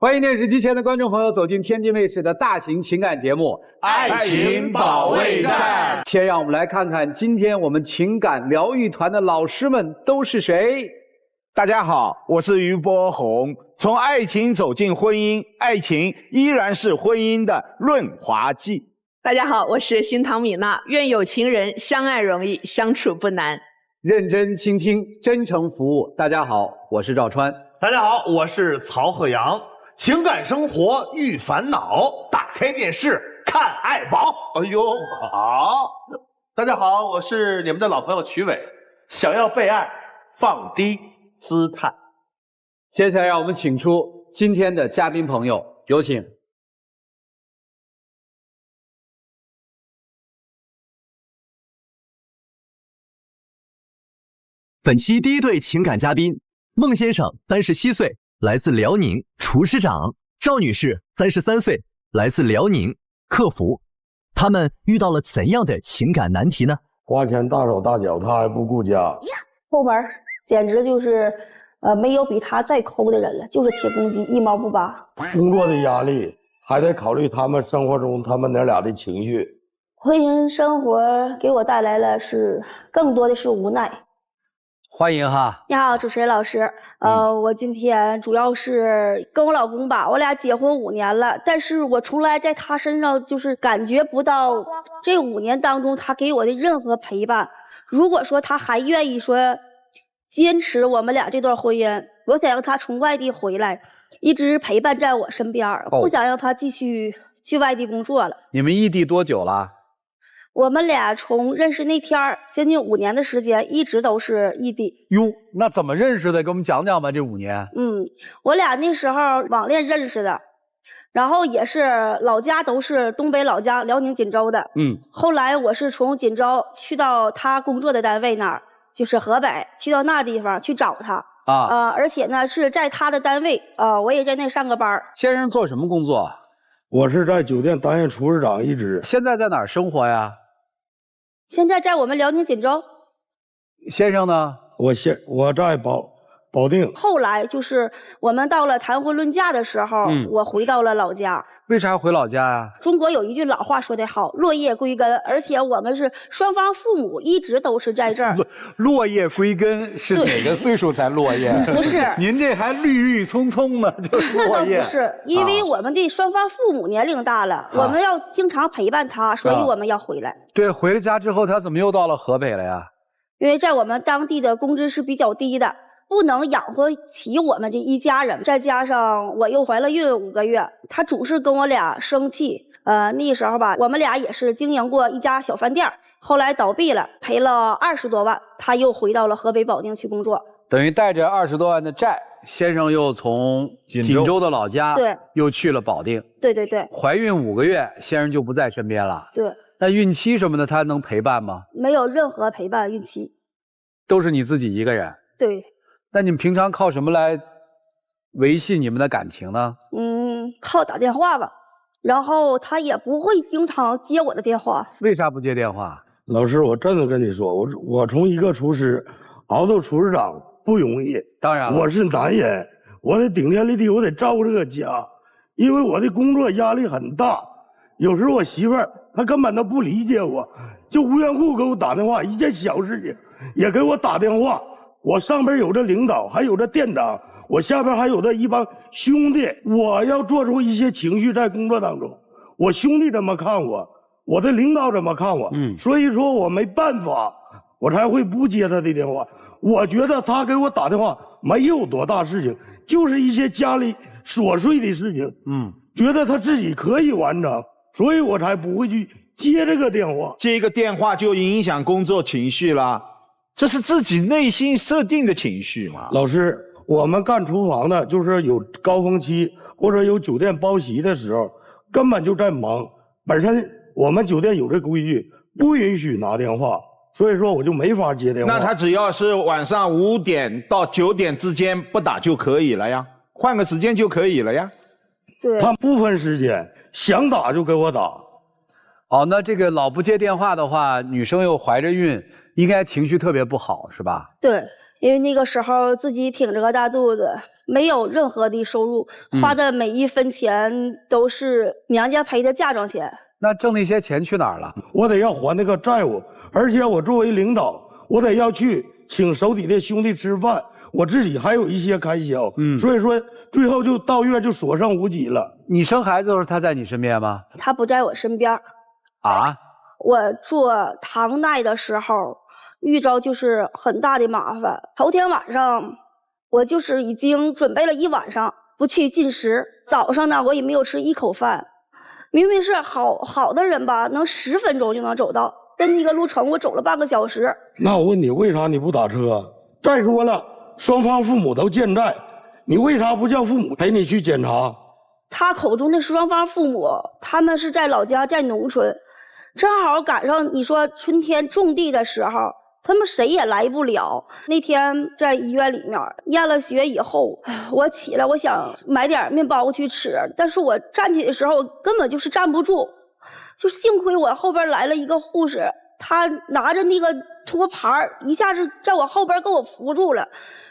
欢迎电视机前的观众朋友走进天津卫视的大型情感节目《爱情保卫战》。先让我们来看看今天我们情感疗愈团的老师们都是谁。大家好，我是于波红。从爱情走进婚姻，爱情依然是婚姻的润滑剂。大家好，我是新唐米娜。愿有情人相爱容易，相处不难。认真倾听，真诚服务。大家好，我是赵川。大家好，我是曹鹤阳。情感生活愈烦恼，打开电视看爱宝。哎呦，好！大家好，我是你们的老朋友曲伟。想要被爱，放低姿态。接下来让我们请出今天的嘉宾朋友，有请。本期第一对情感嘉宾，孟先生37岁，来自辽宁，厨师长；赵女士33岁，来自辽宁，客服。他们遇到了怎样的情感难题呢？花钱大手大脚，他还不顾家。后门简直就是没有比他再抠的人了，就是铁公鸡，一毛不拔。工作的压力还得考虑他们生活中他们俩的情绪。婚姻生活给我带来了更多的是无奈。欢迎哈！你好，主持人老师。我今天主要是跟我老公吧，我俩结婚5年了，但是我从来在他身上就是感觉不到这5年当中他给我的任何陪伴。如果说他还愿意说坚持我们俩这段婚姻，我想让他从外地回来，一直陪伴在我身边，不想让他继续去外地工作了。你们异地多久了？我们俩从认识那天将近5年的时间，一直都是异地。哟，那怎么认识的？给我们讲讲吧，这5年。我俩那时候网恋认识的，然后也是老家都是东北老家辽宁锦州的。后来我是从锦州去到他工作的单位那儿，就是河北，去到那地方去找他而且呢是在他的单位我也在那上个班。先生做什么工作？我是在酒店担任厨师长一职。现在在哪儿生活呀？现在在我们辽宁锦州。先生呢？我在保定。后来就是我们到了谈婚论嫁的时候，我回到了老家。为啥回老家呀？中国有一句老话说得好，落叶归根，而且我们是双方父母一直都是在这儿。落叶归根是哪个岁数才落叶？不是，您这还绿绿葱葱呢，就是落叶。那倒不是，因为我们的双方父母年龄大了，我们要经常陪伴他，所以我们要回来。对，回了家之后，他怎么又到了河北了呀？因为在我们当地的工资是比较低的，不能养活起我们这一家人，再加上我又怀了孕5个月，他总是跟我俩生气。那时候吧，我们俩也是经营过一家小饭店，后来倒闭了，赔了20多万，他又回到了河北保定去工作。等于带着20多万的债，先生又从锦州的老家又去了保定。对对对。怀孕5个月，先生就不在身边了。对。那孕期什么的，他能陪伴吗？没有任何陪伴，孕期都是你自己一个人。对。那你们平常靠什么来维系你们的感情呢？靠打电话吧，然后他也不会经常接我的电话。为啥不接电话？老师，我真的跟你说，我从一个厨师熬到厨师长不容易。当然了，我是男人，我得顶天立地，我得照顾这个家，因为我的工作压力很大。有时候我媳妇儿她根本都不理解我，就无缘故给我打电话，一件小事情也给我打电话。我上边有着领导，还有着店长，我下边还有着一帮兄弟，我要做出一些情绪在工作当中。我兄弟怎么看我，我的领导怎么看我，所以说我没办法，我才会不接他的电话。我觉得他给我打电话没有多大事情，就是一些家里琐碎的事情，觉得他自己可以完成，所以我才不会去接这个电话。接个电话就影响工作情绪了，这是自己内心设定的情绪嘛。老师，我们干厨房的，就是有高峰期或者有酒店包席的时候，根本就在忙。本身我们酒店有这规矩，不允许拿电话，所以说我就没法接电话。那他只要是晚上5点到9点之间不打就可以了呀，换个时间就可以了呀。对，他不分时间，想打就给我打。哦，那这个老不接电话的话，女生又怀着孕，应该情绪特别不好，是吧？对，因为那个时候自己挺着个大肚子，没有任何的收入，花的每一分钱都是娘家赔的嫁妆钱。那挣那些钱去哪儿了？我得要还那个债务，而且我作为领导，我得要去请手底的兄弟吃饭，我自己还有一些开销。所以说最后就到月就所剩无几了。你生孩子的时候他在你身边吗？他不在我身边。啊？我做唐代的时候遇着就是很大的麻烦。头天晚上我就是已经准备了一晚上不去进食，早上呢我也没有吃一口饭。明明是好的人吧，能10分钟就能走到，但那个路程我走了半个小时。那我问你，为啥你不打车？再说了，双方父母都健在，你为啥不叫父母陪你去检查？他口中的双方父母，他们是在老家，在农村，正好赶上你说春天种地的时候，他们谁也来不了。那天在医院里面验了血以后，我起来，我想买点面包去吃，但是我站起的时候根本就是站不住，就幸亏我后边来了一个护士，他拿着那个托盘一下子在我后边给我扶住了。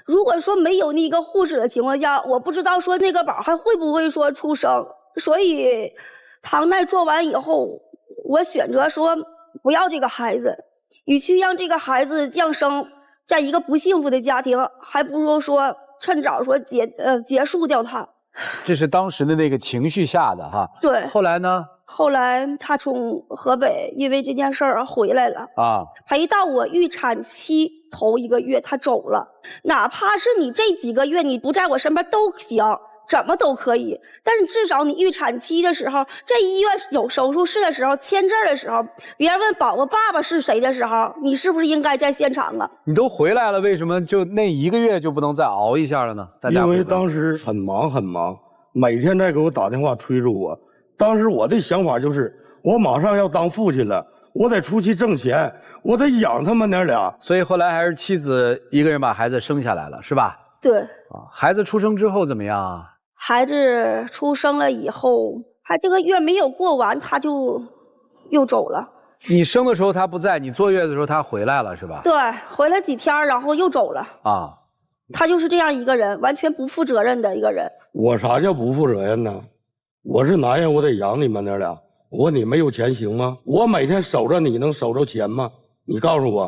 如果说没有那个护士的情况下，我不知道说那个宝还会不会说出生。所以唐代做完以后，我选择说不要这个孩子，与其让这个孩子降生在一个不幸福的家庭，还不如说趁早说结束掉他。这是当时的那个情绪下的哈。对。后来呢？后来他从河北因为这件事儿回来了啊，陪到我预产期头1个月他走了。哪怕是你这几个月你不在我身边都行，怎么都可以，但是至少你预产期的时候，在医院有手术室的时候，签字的时候，别人问宝宝爸爸是谁的时候，你是不是应该在现场啊？你都回来了，为什么就那1个月就不能再熬一下了呢？因为当时很忙，每天在给我打电话催着我。当时我的想法就是，我马上要当父亲了，我得出去挣钱，我得养他们俩。所以后来还是妻子一个人把孩子生下来了，是吧？对。孩子出生之后怎么样啊？孩子出生了以后，他这个月没有过完，他就又走了。你生的时候他不在，你坐月子的时候他回来了，是吧？对，回来几天，然后又走了。啊。他就是这样一个人，完全不负责任的一个人。我啥叫不负责任呢？我是男人，我得养你们俩。我问你，没有钱行吗？我每天守着你，能守着钱吗？你告诉我。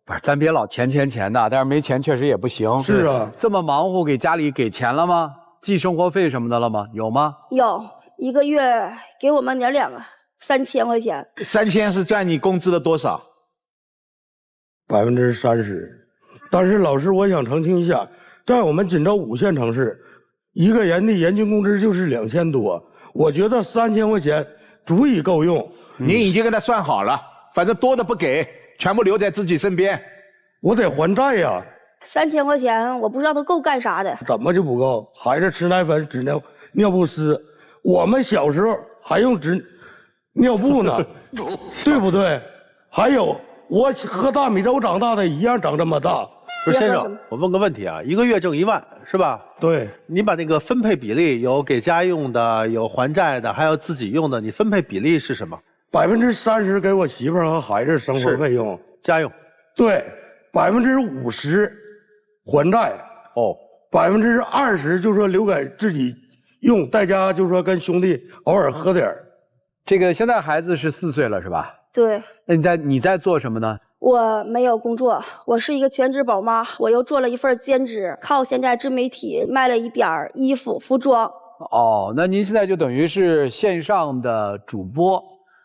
不是，咱别老钱的，但是没钱确实也不行。是啊。这么忙活，给家里给钱了吗？寄生活费什么的了吗？有吗？有，1个月给我们娘俩3000块钱。3000是占你工资的多少？30%。但是老师，我想澄清一下，在我们锦州5线城市，一个人的人均工资就是2000多。我觉得3000块钱足以够用。你已经跟他算好了，反正多的不给，全部留在自己身边。我得还债呀。3000块钱，我不知道他够干啥的。怎么就不够？孩子吃奶粉、纸尿不湿，我们小时候还用纸尿布呢，对不对？还有我喝大米粥长大的，一样长这么大。不是先生，我问个问题啊，1个月挣1万是吧？对。你把那个分配比例，有给家用的，有还债的，还有自己用的，你分配比例是什么？30%给我媳妇儿和孩子生活费用，家用。对，50%还债。哦。20%就说留给自己用，在家就说跟兄弟偶尔喝点儿。这个现在孩子是4岁了是吧？对。那你在做什么呢？我没有工作，我是一个全职宝妈，我又做了一份兼职，靠现在自媒体卖了一点衣服、服装。哦，那您现在就等于是线上的主播，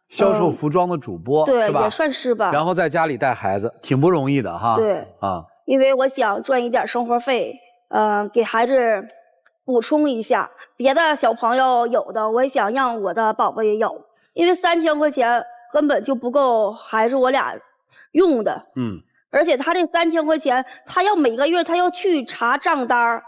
销售服装的主播，对，是吧？也算是吧。然后在家里带孩子，挺不容易的哈。对啊，因为我想赚一点生活费，给孩子补充一下。别的小朋友有的，我也想让我的宝宝也有，因为3000块钱根本就不够孩子我俩用的。而且他这3000块钱，他要每个月他要去查账单，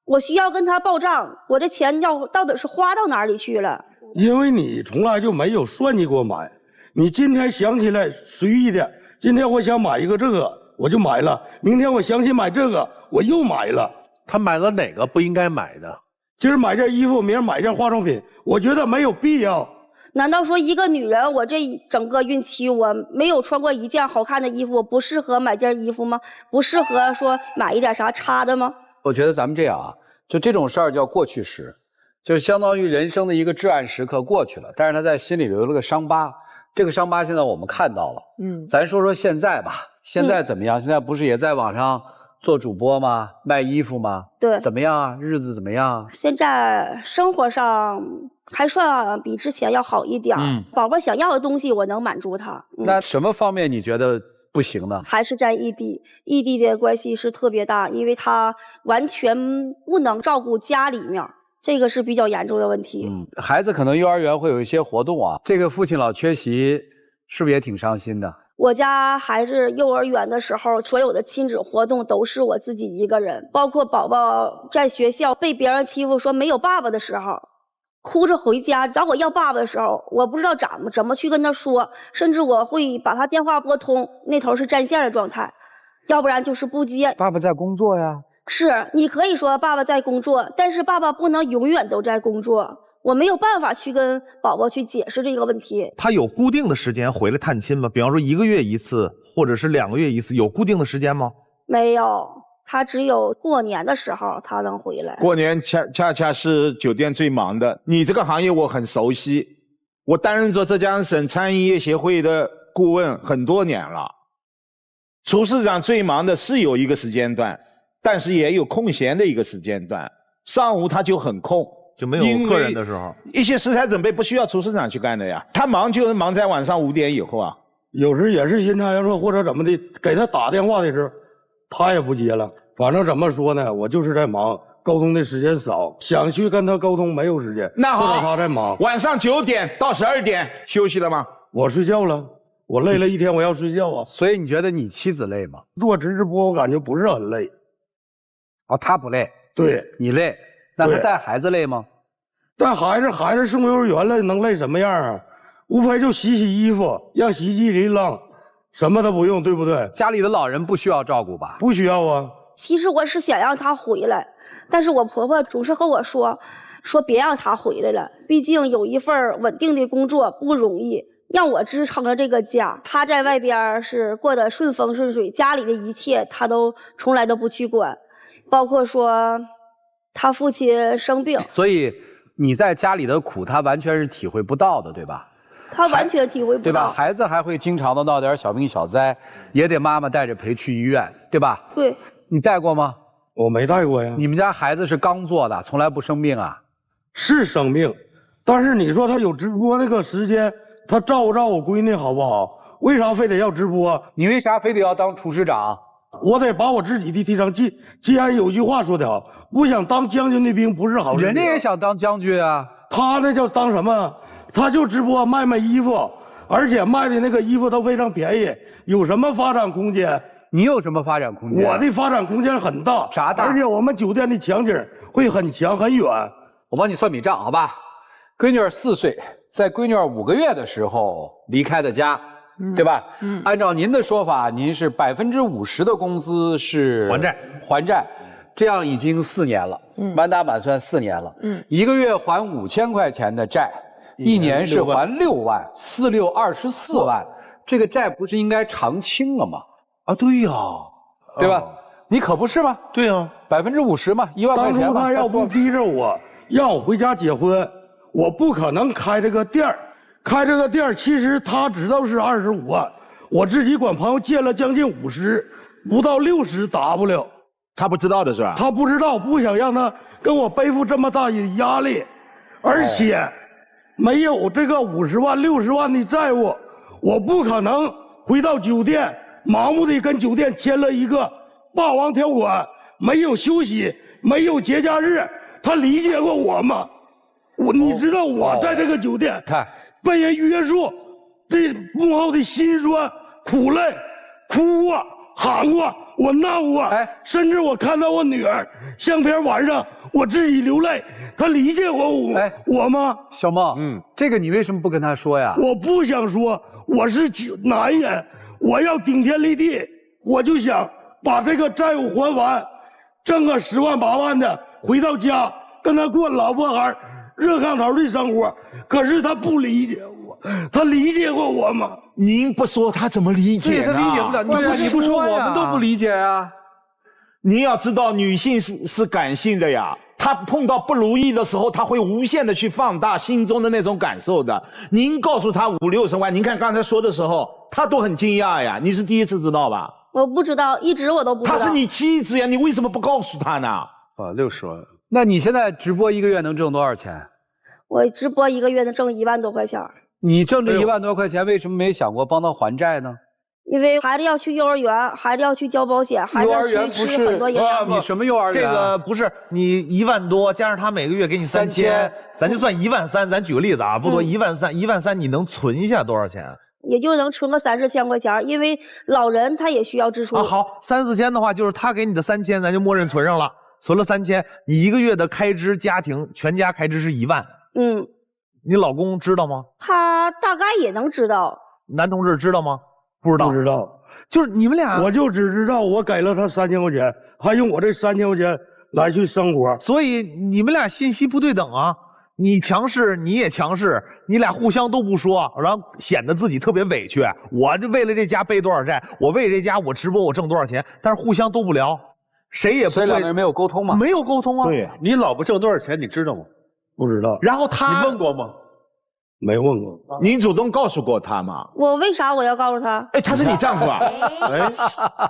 我需要跟他报账，我这钱到底是花到哪里去了？因为你从来就没有算计过买，你今天想起来随意的，今天我想买一个这个我就买了，明天我想起买这个我又买了。他买了哪个不应该买的？今儿买件衣服，明儿买件化妆品，我觉得没有必要。难道说一个女人，我这整个孕期我没有穿过一件好看的衣服，我不适合买件衣服吗？不适合说买一点啥差的吗？我觉得咱们这样啊，就这种事儿叫过去时，就是相当于人生的一个至暗时刻过去了，但是他在心里留了个伤疤。这个伤疤现在我们看到了，咱说说现在吧，现在怎么样？现在不是也在网上做主播吗？卖衣服吗？对，怎么样啊？日子怎么样？现在生活上还算比之前要好一点。宝宝想要的东西我能满足他。那什么方面你觉得不行呢？还是在异地，异地的关系是特别大，因为他完全不能照顾家里面。这个是比较严重的问题。孩子可能幼儿园会有一些活动啊，这个父亲老缺席，是不是也挺伤心的？我家孩子幼儿园的时候，所有的亲子活动都是我自己一个人，包括宝宝在学校被别人欺负说没有爸爸的时候，哭着回家找我要爸爸的时候，我不知道怎么去跟他说，甚至我会把他电话拨通，那头是占线的状态，要不然就是不接。爸爸在工作呀。是，你可以说爸爸在工作，但是爸爸不能永远都在工作，我没有办法去跟宝宝去解释这个问题。他有固定的时间回来探亲吗？比方说1个月一次，或者是2个月一次，有固定的时间吗？没有，他只有过年的时候他能回来。过年恰恰是酒店最忙的。你这个行业我很熟悉，我担任着浙江省餐饮业协会的顾问很多年了。厨师长最忙的是有一个时间段，但是也有空闲的一个时间段，上午他就很空，就没有客人的时候，一些食材准备不需要厨师长去干的呀，他忙就是忙在晚上5点以后啊。有时也是阴差阳错或者怎么的，给他打电话的时候，他也不接了。反正怎么说呢，我就是在忙，沟通的时间少，想去跟他沟通没有时间。那好，或者他在忙。晚上9点到12点休息了吗？我睡觉了。我累了一天，我要睡觉啊。所以你觉得你妻子累吗？做直播我感觉不是很累。哦，他不累，对你累，那他带孩子累吗？带孩子送幼儿园了，能累什么样啊？无非就洗洗衣服，让洗衣机里扔，什么都不用，对不对？家里的老人不需要照顾吧？不需要啊。其实我是想让他回来，但是我婆婆总是和我说别让他回来了，毕竟有一份稳定的工作不容易，让我支撑着这个家。他在外边是过得顺风顺水，家里的一切他都从来都不去管。包括说他父亲生病，所以你在家里的苦他完全是体会不到的，对吧？他完全体会不到，对吧？孩子还会经常的闹点小病小灾，也得妈妈带着陪去医院，对吧？对。你带过吗？我没带过呀。你们家孩子是刚做的，从来不生病啊？是生病，但是你说他有直播那个时间，他照顾照顾我闺女好不好？为啥非得要直播？你为啥非得要当厨师长？我得把我自己的提升。既然有句话说得好，不想当将军的兵不是好事。人家也想当将军啊。他那叫当什么？他就直播卖衣服，而且卖的那个衣服都非常便宜，有什么发展空间？你有什么发展空间？我的发展空间很大。啥大？而且我们酒店的墙景会很强很远。我帮你算笔账，好吧？闺女儿4岁，在闺女儿5个月的时候离开的家。对吧？按照您的说法，您是50%的工资是还债，这样已经4年了，满打满算4年了。1个月还5000块钱的债，1年是还6万，4、6、24万，这个债不是应该偿清了吗？啊，对呀，对吧？你可不是吗？对呀，50%嘛，1万块钱嘛。当初他要不逼着我，让我回家结婚，我不可能开这个店儿。开这个店其实他知道是25万，我自己管朋友借了将近50，不到60打不了。他不知道的是吧？他不知道，不想让他跟我背负这么大的压力，而且没有这个50万、60万的债务，我不可能回到酒店盲目的跟酒店签了一个霸王条款，没有休息，没有节假日。他理解过我吗？你知道我在这个酒店看。被人约束，这幕后的辛酸、苦泪，哭过、喊过，我闹过，甚至我看到我女儿相片晚上，我自己流泪。他理解过我吗？小梦，这个你为什么不跟他说呀？我不想说，我是男人，我要顶天立地，我就想把这个债务还完，挣个10万8万的，回到家跟他过老婆孩热炕头的生活。可是他不理解我，他理解过我吗？您不说他怎么理解呢？他理解不了，你不说我们都不理解啊。您要知道，女性是感性的呀。他碰到不如意的时候，他会无限的去放大心中的那种感受的。您告诉他5、60万，您看刚才说的时候，他都很惊讶呀。你是第一次知道吧？我不知道，一直我都不知道。他是你妻子呀，你为什么不告诉他呢？啊，60万。那你现在直播1个月能挣多少钱？我直播1个月能挣1万多块钱。你挣这1万多块钱，为什么没想过帮他还债呢？因为孩子要去幼儿园，孩子要去交保险，孩子要去吃很多营养。你什么幼儿园？这个不是你1万多，加上他每个月给你3000，咱就算1万3。咱举个例子啊，不多1万3，1万3你能存下多少钱？也就能存个3、4千块钱，因为老人他也需要支出。啊，好，3、4千的话，就是他给你的3000，咱就默认存上了，存了3000，你1个月的开支，家庭全家开支是1万。嗯，你老公知道吗？他大概也能知道。男同志知道吗？不知道，不知道，就是你们俩，我就只知道我给了他3000块钱，还用我这3000块钱来去生活，所以你们俩信息不对等啊。你强势，你也强势，你俩互相都不说，然后显得自己特别委屈。我这为了这家背多少债，我为这家我直播我挣多少钱，但是互相都不聊，谁也不会。所以两个人没有沟通嘛？没有沟通啊。对，你老婆挣多少钱，你知道吗？不知道，然后他，你问过吗？没问过。您主动告诉过他吗？我为啥我要告诉他？哎，他是你丈夫啊？哎，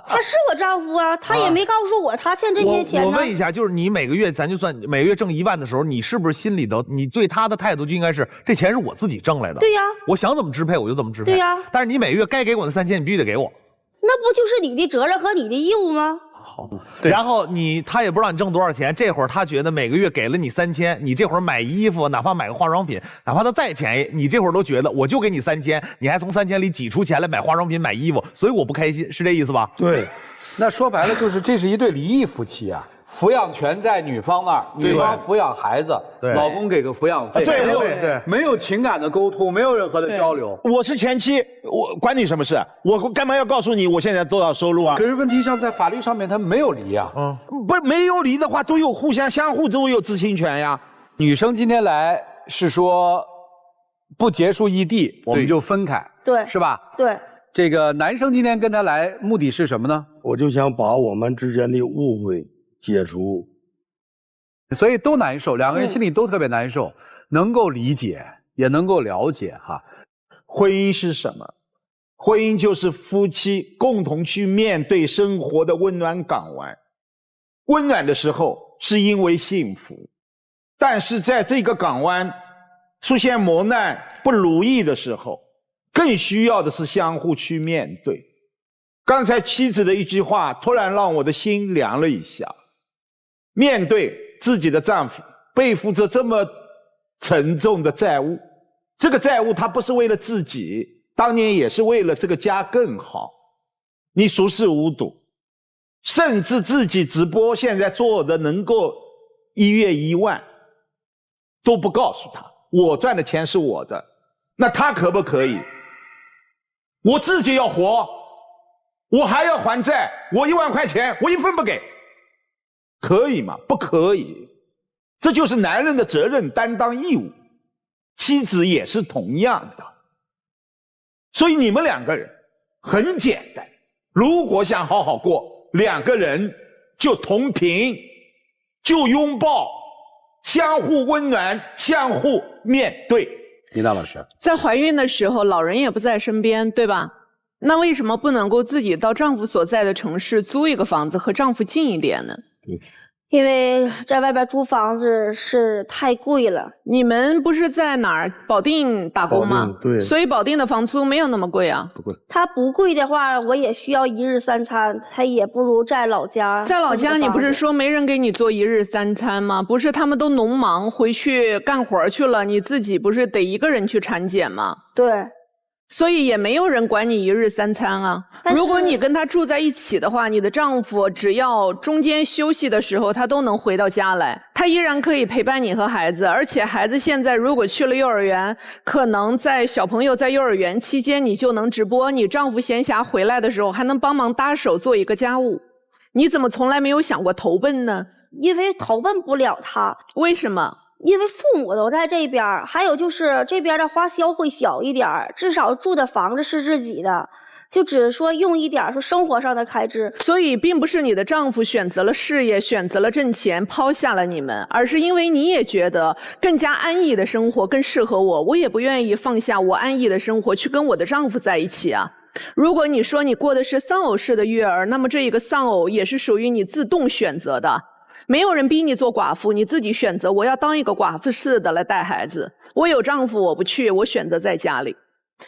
他是我丈夫啊，他也没告诉我他欠这些钱呢。我问一下，就是你每个月，咱就算每个月挣1万的时候，你是不是心里头，你对他的态度就应该是这钱是我自己挣来的？对呀，我想怎么支配我就怎么支配。对呀，但是你每个月该给我的3000，你必须得给我。那不就是你的责任和你的义务吗？好，然后他也不知道你挣多少钱，这会儿他觉得每个月给了你3000，你这会儿买衣服，哪怕买个化妆品，哪怕它再便宜，你这会儿都觉得我就给你3000，你还从3000里挤出钱来买化妆品、买衣服，所以我不开心，是这意思吧？对，那说白了就是这是一对离异夫妻啊，抚养权在女方那儿，女方抚养孩子，老公给个抚养费，对，没有情感的沟通，没有任何的交流。我是前妻，我关你什么事？我干嘛要告诉你我现在多少收入啊？可是问题上在法律上面他没有离啊，不是没有离的话，都有相互都有知情权呀。女生今天来是说不结束异地，我们就分开，对，是吧？对。这个男生今天跟他来目的是什么呢？我就想把我们之间的误会解除，所以都难受，两个人心里都特别难受，能够理解，也能够了解哈。婚姻是什么？婚姻就是夫妻共同去面对生活的温暖港湾。温暖的时候是因为幸福，但是在这个港湾出现磨难、不如意的时候，更需要的是相互去面对。刚才妻子的一句话突然让我的心凉了一下。面对自己的丈夫背负着这么沉重的债务，这个债务他不是为了自己，当年也是为了这个家更好。你熟视无睹，甚至自己直播现在做的能够1月1万都不告诉他，我赚的钱是我的，那他可不可以？我自己要活，我还要还债，我1万块钱我1分不给，可以吗？不可以。这就是男人的责任担当义务，妻子也是同样的。所以你们两个人很简单，如果想好好过，两个人就同频，就拥抱，相互温暖，相互面对。李娜老师，在怀孕的时候，老人也不在身边，对吧？那为什么不能够自己到丈夫所在的城市租一个房子，和丈夫近一点呢？因为在外边租房子是太贵了。你们不是在哪儿保定打工吗？对，所以保定的房租没有那么贵啊。不贵。它不贵的话，我也需要1日3餐，它也不如在老家。在老家，你不是说没人给你做1日3餐吗？不是他们都农忙回去干活去了，你自己不是得一个人去产检吗？对。所以也没有人管你1日3餐啊。如果你跟他住在一起的话，你的丈夫只要中间休息的时候，他都能回到家来，他依然可以陪伴你和孩子。而且孩子现在如果去了幼儿园，可能在小朋友在幼儿园期间，你就能直播，你丈夫闲暇回来的时候还能帮忙搭手做一个家务。你怎么从来没有想过投奔呢？因为投奔不了他。为什么？因为父母都在这边，还有就是这边的花销会小一点，至少住的房子是自己的。就只是说用一点说生活上的开支。所以并不是你的丈夫选择了事业，选择了挣钱，抛下了你们，而是因为你也觉得更加安逸的生活更适合我，我也不愿意放下我安逸的生活去跟我的丈夫在一起啊。如果你说你过的是丧偶式的育儿，那么这一个丧偶也是属于你自动选择的，没有人逼你做寡妇，你自己选择我要当一个寡妇似的来带孩子。我有丈夫我不去，我选择在家里。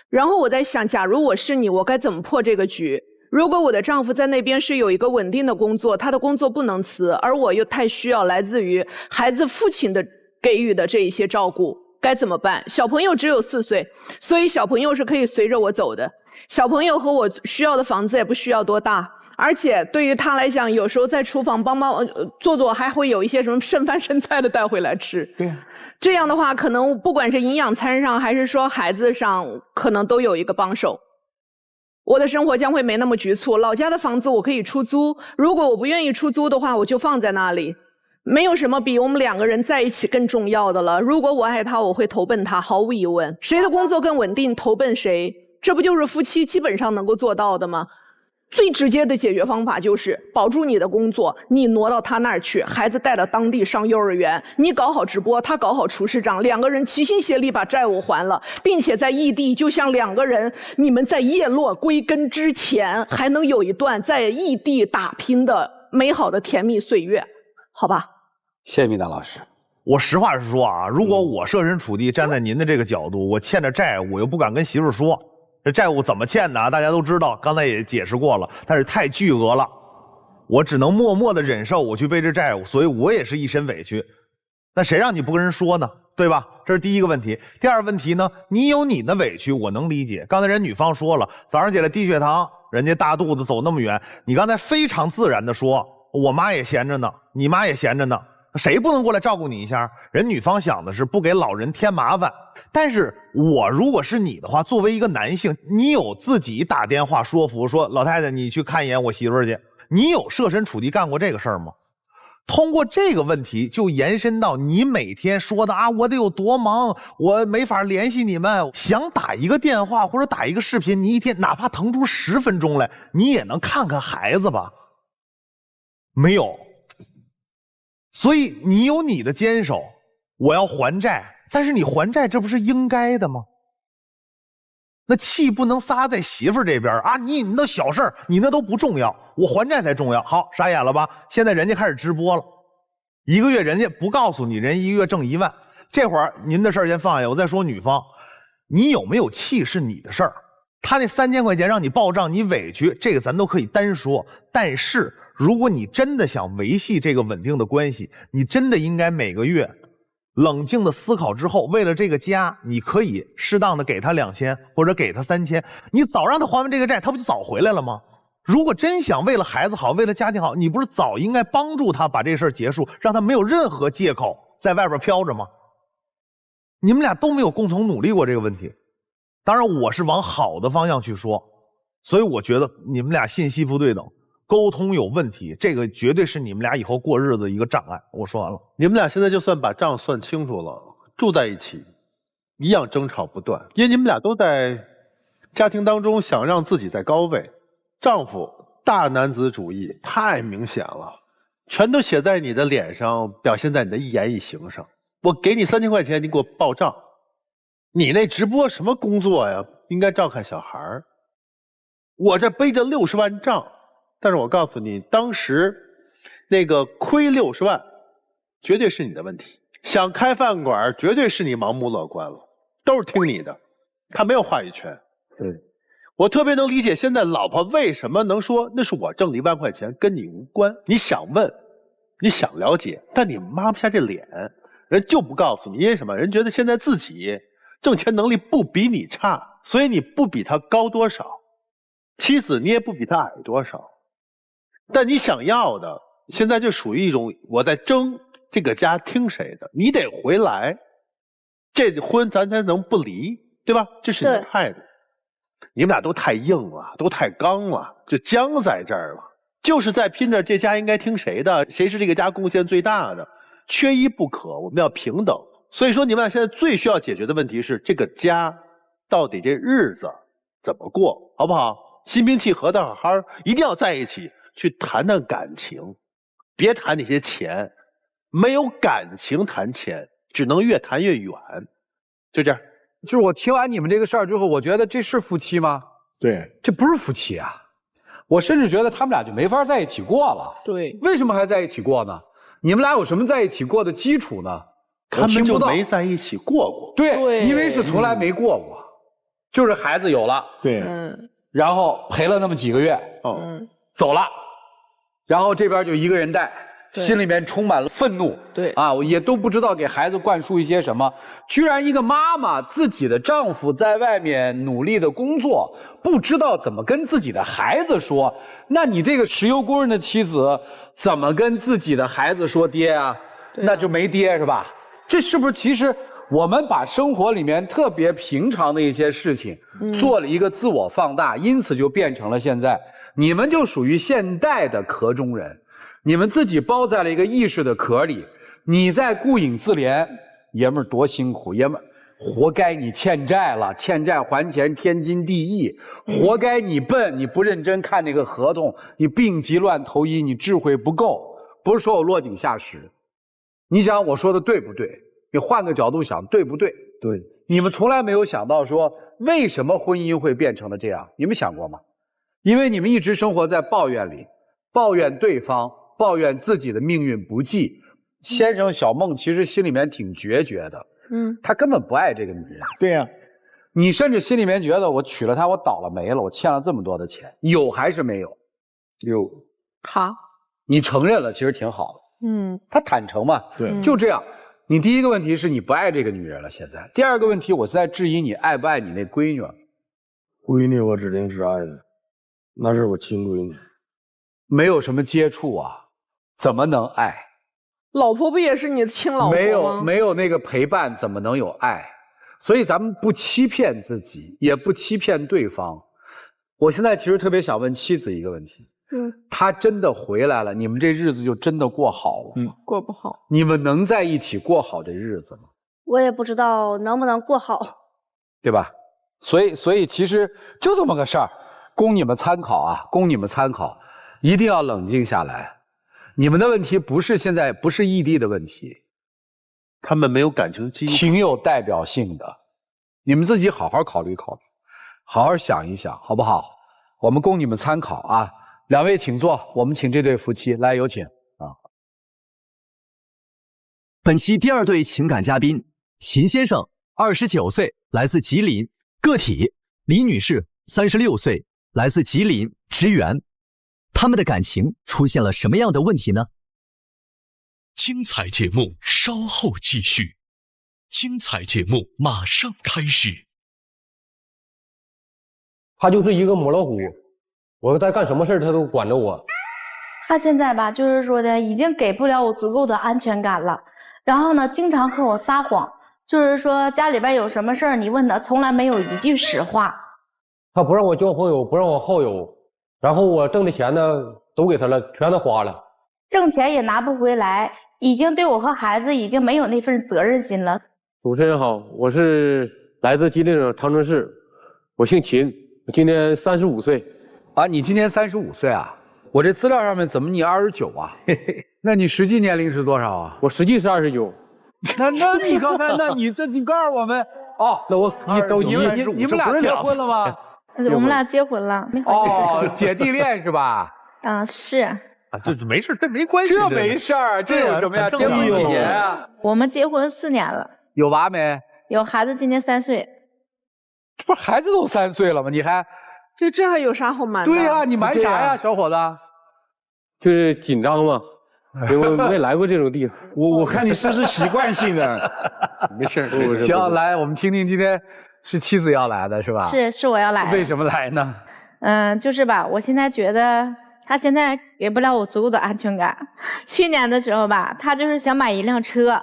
然后我在想，假如我是你，我该怎么破这个局？如果我的丈夫在那边是有一个稳定的工作，他的工作不能辞，而我又太需要来自于孩子父亲的给予的这一些照顾，该怎么办？小朋友只有4岁，所以小朋友是可以随着我走的。小朋友和我需要的房子也不需要多大，而且对于他来讲，有时候在厨房帮忙做，还会有一些什么剩饭剩菜的带回来吃。对，这样的话，可能不管是营养餐上，还是说孩子上，可能都有一个帮手。我的生活将会没那么局促。老家的房子我可以出租，如果我不愿意出租的话，我就放在那里。没有什么比我们2个人在一起更重要的了。如果我爱他，我会投奔他，毫无疑问。谁的工作更稳定，投奔谁，这不就是夫妻基本上能够做到的吗？最直接的解决方法就是保住你的工作，你挪到他那儿去，孩子带到当地上幼儿园，你搞好直播，他搞好厨师长，2个人齐心协力把债务还了，并且在异地，就像2个人，你们在叶落归根之前，还能有一段在异地打拼的美好的甜蜜岁月，好吧？谢谢米达老师。我实话实说啊，如果我设身处地站在您的这个角度，我欠着债务，我又不敢跟媳妇说。这债务怎么欠的？大家都知道，刚才也解释过了，但是太巨额了，我只能默默的忍受，我去背这债务，所以我也是一身委屈。那谁让你不跟人说呢？对吧？这是第一个问题。第二个问题呢，你有你的委屈，我能理解。刚才人女方说了，早上起来低血糖，人家大肚子走那么远，你刚才非常自然的说，我妈也闲着呢，你妈也闲着呢，谁不能过来照顾你一下？人女方想的是不给老人添麻烦。但是我如果是你的话，作为一个男性，你有自己打电话说服说老太太你去看一眼我媳妇儿去，你有设身处地干过这个事儿吗？通过这个问题就延伸到你每天说的啊，我得有多忙，我没法联系你们，想打一个电话或者打一个视频，你一天哪怕腾出10分钟来，你也能看看孩子吧？没有。所以你有你的坚守，我要还债，但是你还债这不是应该的吗？那气不能撒在媳妇儿这边啊！你那小事儿，你那都不重要，我还债才重要。好，傻眼了吧？现在人家开始直播了，1个月人家不告诉你，人1个月挣1万。这会儿您的事儿先放下，我再说女方，你有没有气是你的事儿。他那3000块钱让你报账，你委屈，这个咱都可以单说。但是如果你真的想维系这个稳定的关系，你真的应该每个月冷静的思考之后，为了这个家，你可以适当的给他2000或者给他3000，你早让他还完这个债，他不就早回来了吗？如果真想为了孩子好，为了家庭好，你不是早应该帮助他把这事儿结束，让他没有任何借口在外边飘着吗？你们俩都没有共同努力过这个问题。当然我是往好的方向去说，所以我觉得你们俩信息不对等，沟通有问题，这个绝对是你们俩以后过日子的一个障碍。我说完了。你们俩现在就算把账算清楚了，住在一起一样争吵不断，因为你们俩都在家庭当中想让自己在高位。丈夫大男子主义太明显了，全都写在你的脸上，表现在你的一言一行上。我给你3000块钱，你给我报账。你那直播什么工作呀？应该照看小孩儿。我这背着60万账，但是我告诉你，当时那个亏60万，绝对是你的问题。想开饭馆，绝对是你盲目乐观了，都是听你的，他没有话语权。对，我特别能理解现在老婆为什么能说那是我挣了1万块钱，跟你无关。你想问，你想了解，但你抹不下这脸，人就不告诉你，因为什么？人觉得现在自己挣钱能力不比你差，所以你不比他高多少，妻子你也不比他矮多少，但你想要的现在就属于一种我在争这个家听谁的，你得回来，这婚咱才能不离，对吧？这是你的态度。你们俩都太硬了，都太刚了，就僵在这儿了，就是在拼着这家应该听谁的，谁是这个家贡献最大的，缺一不可，我们要平等。所以说你们俩现在最需要解决的问题是这个家到底这日子怎么过，好不好？心平气和的好好，一定要在一起去谈谈感情，别谈那些钱，没有感情谈钱，只能越谈越远。就这样。就是我听完你们这个事儿之后，我觉得这是夫妻吗？对，这不是夫妻啊！我甚至觉得他们俩就没法在一起过了。对，为什么还在一起过呢？你们俩有什么在一起过的基础呢？他们就没在一起过过。对，因为是从来没过过，就是孩子有了，对，然后陪了那么几个月，走了，然后这边就一个人带。心里面充满了愤怒，对啊，我也都不知道给孩子灌输一些什么。居然一个妈妈自己的丈夫在外面努力的工作，不知道怎么跟自己的孩子说。那你这个石油工人的妻子怎么跟自己的孩子说爹啊？那就没爹是吧？这是不是其实我们把生活里面特别平常的一些事情做了一个自我放大，因此就变成了现在你们就属于现代的壳中人。你们自己包在了一个意识的壳里，你在顾影自怜，爷们儿多辛苦，爷们儿活该你欠债了，欠债还钱天经地义，活该你笨，你不认真看那个合同，你病急乱投医，你智慧不够，不是说我落井下石。你想我说的对不对？你换个角度想，对不对？对，你们从来没有想到说为什么婚姻会变成了这样，你们想过吗？因为你们一直生活在抱怨里，抱怨对方，抱怨自己的命运不济。先生小孟其实心里面挺决绝的，他根本不爱这个女人。对呀，你甚至心里面觉得我娶了她，我倒了霉了，我欠了这么多的钱，有还是没有？有。好，你承认了，其实挺好的。他坦诚嘛，对，就这样。你第一个问题是你不爱这个女人了，现在。第二个问题，我是在质疑你爱不爱你那闺女。闺女我指定是爱的，那是我亲闺女。没有什么接触啊，怎么能爱？老婆不也是你的亲老婆吗？没有那个陪伴，怎么能有爱？所以咱们不欺骗自己，也不欺骗对方。我现在其实特别想问妻子一个问题：她真的回来了，你们这日子就真的过好了？过不好。你们能在一起过好这日子吗？我也不知道能不能过好，对吧？所以其实就这么个事儿，供你们参考啊，供你们参考。一定要冷静下来，你们的问题不是现在不是异地的问题，他们没有感情基础，挺有代表性的，你们自己好好考虑考虑，好好想一想，好不好？我们供你们参考啊。两位请坐，我们请这对夫妻来，有请啊。本期第二对情感嘉宾秦先生29岁，来自吉林，个体；李女士36岁，来自吉林，职员。他们的感情出现了什么样的问题呢？精彩节目稍后继续，精彩节目马上开始。他就是一个母老虎，我在干什么事他都管着我。他现在吧，就是说的已经给不了我足够的安全感了，然后呢，经常和我撒谎，就是说家里边有什么事儿，你问他，从来没有一句实话。他不让我交朋友，不让我好友。然后我挣的钱呢，都给他了，全都花了，挣钱也拿不回来，已经对我和孩子已经没有那份责任心了。主持人好，我是来自吉林省长春市，我姓秦，我今年35岁。啊，你今年35岁啊？我这资料上面怎么你29啊？那你实际年龄是多少啊？我实际是29。那你刚才你告诉我们哦，那我你们俩结婚了吗？我们俩结婚了，没好意思。哦，姐弟恋是吧？是。啊，这没事，这没关系。这没事儿，这有什么呀？结婚几年啊？我们结婚4年了。有娃没？有孩子，今年3岁。这不是孩子都3岁了吗？你还这还有啥好瞒的？对呀，你瞒啥呀，小伙子？就是紧张嘛，因为我没来过这种地方。我看你是不是习惯性的？没事。行，来，我们听听今天。是妻子要来的是吧？是我要来的。为什么来呢？就是吧，我现在觉得他现在给不了我足够的安全感。去年的时候吧，他就是想买一辆车，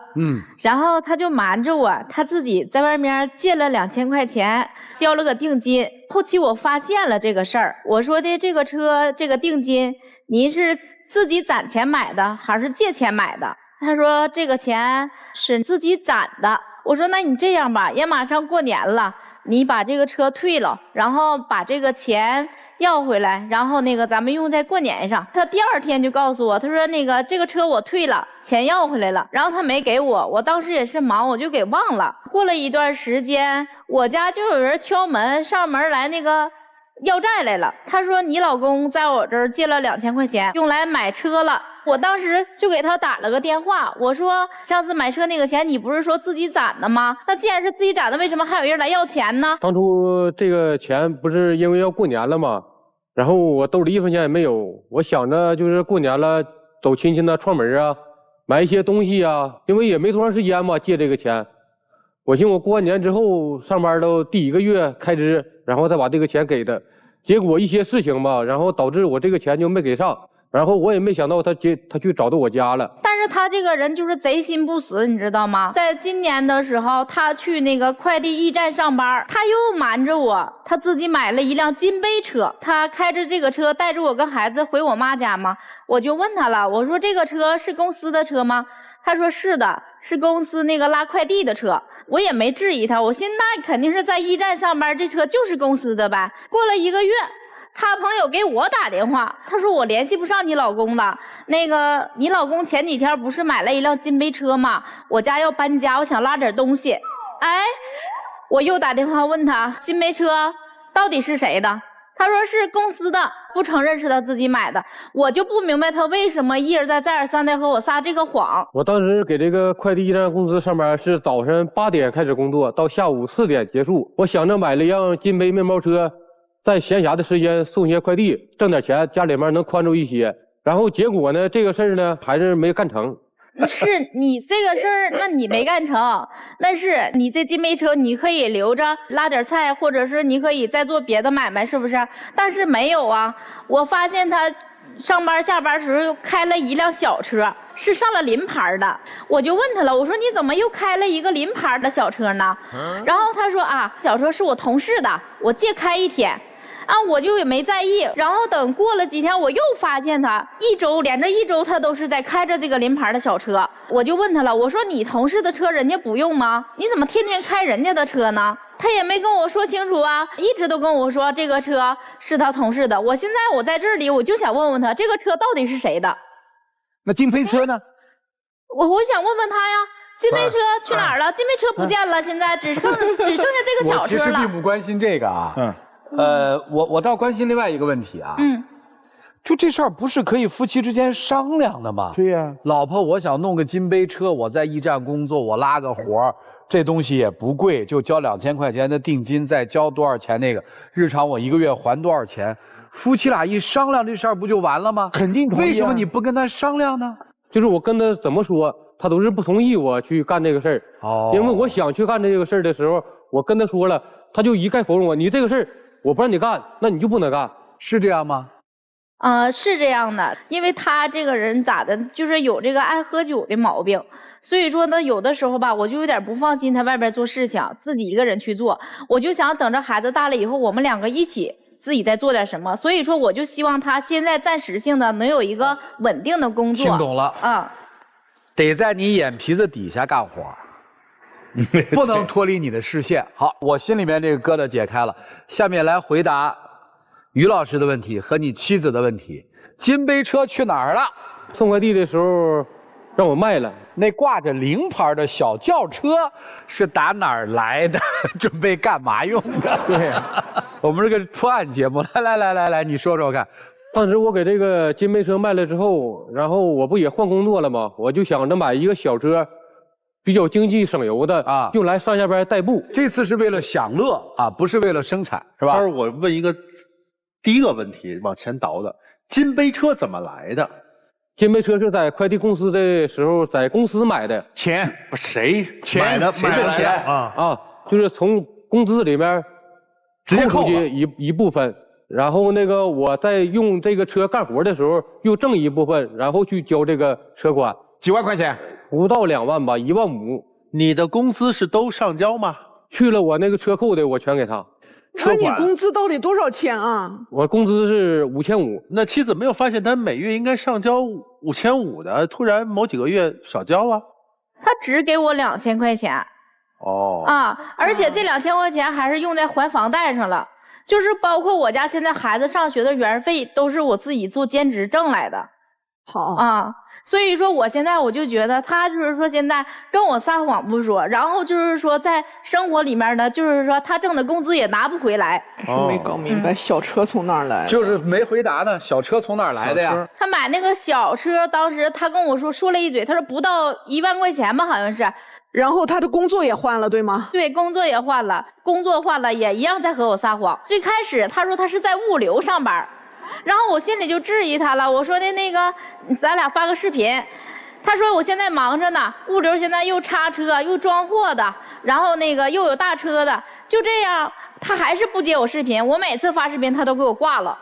然后他就瞒着我，他自己在外面借了2000块钱，交了个定金。后期我发现了这个事儿，我说的这个车这个定金，您是自己攒钱买的还是借钱买的？他说这个钱是自己攒的。我说那你这样吧，也马上过年了，你把这个车退了，然后把这个钱要回来，然后咱们用在过年上。他第2天就告诉我，他说这个车我退了，钱要回来了，然后他没给我，我当时也是忙，我就给忘了。过了一段时间，我家就有人敲门，上门来要债来了。他说你老公在我这儿借了2000块钱，用来买车了。我当时就给他打了个电话，我说上次买车那个钱你不是说自己攒的吗？那既然是自己攒的，为什么还有人来要钱呢？当初这个钱不是因为要过年了吗？然后我兜里1分钱也没有，我想着就是过年了走亲戚那串门啊，买一些东西啊，因为也没多长时间嘛，借这个钱。我寻思我过完年之后上班都第1个月开支，然后再把这个钱给他。结果一些事情吧，然后导致我这个钱就没给上。然后我也没想到他去找到我家了。但是他这个人就是贼心不死，你知道吗？在今年的时候，他去快递驿站上班，他又瞒着我，他自己买了一辆金杯车，他开着这个车带着我跟孩子回我妈家嘛。我就问他了，我说这个车是公司的车吗？他说是的，是公司拉快递的车。我也没质疑他，我寻思那肯定是在驿站上班，这车就是公司的呗。过了1个月。他朋友给我打电话，他说我联系不上你老公了。你老公前几天不是买了一辆金杯车吗？我家要搬家，我想拉点东西。哎，我又打电话问他，金杯车到底是谁的？他说是公司的，不承认是他自己买的。我就不明白他为什么一而再再而三的和我撒这个谎。我当时给这个快递驿站公司上班，是早晨8点开始工作，到下午4点结束。我想着买了一辆金杯面包车，在闲暇的时间送些快递，挣点钱，家里面能宽裕一些。然后结果呢，这个事儿呢还是没干成。是你这个事儿，那你没干成，那是你这金杯车你可以留着拉点菜，或者是你可以再做别的买卖，是不是？但是没有啊，我发现他上班下班时候又开了一辆小车，是上了临牌的。我就问他了，我说你怎么又开了一个临牌的小车呢？然后他说啊，小车是我同事的，我借开1天。我就也没在意，然后等过了几天，我又发现他连着一周他都是在开着这个临牌的小车。我就问他了，我说你同事的车人家不用吗？你怎么天天开人家的车呢？他也没跟我说清楚啊，一直都跟我说这个车是他同事的。我现在我在这里，我就想问问他，这个车到底是谁的？那金杯车呢？我想问问他呀。金杯车去哪儿了？金杯车不见了，现在只剩下这个小车了。我其实并不关心这个啊。我倒关心另外一个问题啊。就这事儿不是可以夫妻之间商量的吗？对呀，老婆，我想弄个金杯车，我在驿站工作，我拉个活儿，这东西也不贵，就交2000块钱的定金，再交多少钱日常我1个月还多少钱？夫妻俩一商量这事儿不就完了吗？肯定同意啊。为什么你不跟他商量呢？就是我跟他怎么说，他都是不同意我去干这个事儿。因为我想去干这个事儿的时候，我跟他说了，他就一概否认我。你这个事儿我不让你干，那你就不能干，是这样吗？是这样的，因为他这个人咋的，就是有这个爱喝酒的毛病，所以说呢，有的时候吧，我就有点不放心他外边做事情，自己一个人去做，我就想等着孩子大了以后，我们2个一起自己再做点什么。所以说，我就希望他现在暂时性的能有一个稳定的工作。听懂了得在你眼皮子底下干活。不能脱离你的视线。好，我心里面这个疙瘩解开了。下面来回答于老师的问题和你妻子的问题。金杯车去哪儿了？送快递的时候让我卖了。那挂着临牌的小轿车是打哪儿来的？准备干嘛用的？对，我们这个破案节目，来，你说说看。当时我给这个金杯车卖了之后，然后我不也换工作了吗？我就想着买一个小车。比较经济省油的啊，用来上下班代步。这次是为了享乐啊，不是为了生产，是吧？我问一个第一个问题，往前倒的，金杯车怎么来的？金杯车是在快递公司的时候，在公司买的。钱谁买的钱就是从工资里面直接扣出去一部分，然后我在用这个车干活的时候又挣一部分，然后去交这个车款。几万块钱？不到2万吧，1万5。你的工资是都上交吗？去了我那个车扣的，我全给他。那你工资到底多少钱啊？我工资是5500。那妻子没有发现他每月应该上交5500的，突然某几个月少交啊？他只给我2000块钱。哦。而且这2000块钱还是用在还房贷上了，就是包括我家现在孩子上学的园费都是我自己做兼职挣来的。好所以说我现在我就觉得他就是说现在跟我撒谎不说，然后就是说在生活里面呢，就是说他挣的工资也拿不回来。没搞明白小车从哪儿来？就是没回答呢。小车从哪儿来的呀？他买那个小车，当时他跟我说了一嘴，他说不到1万块钱吧，好像是。然后他的工作也换了，对吗？对，工作也换了，工作换了也一样在和我撒谎。最开始他说他是在物流上班。然后我心里就质疑他了，我说的那个，咱俩发个视频。他说我现在忙着呢，物流现在又叉车又装货的，然后那个又有大车的，就这样，他还是不接我视频。我每次发视频他都给我挂了，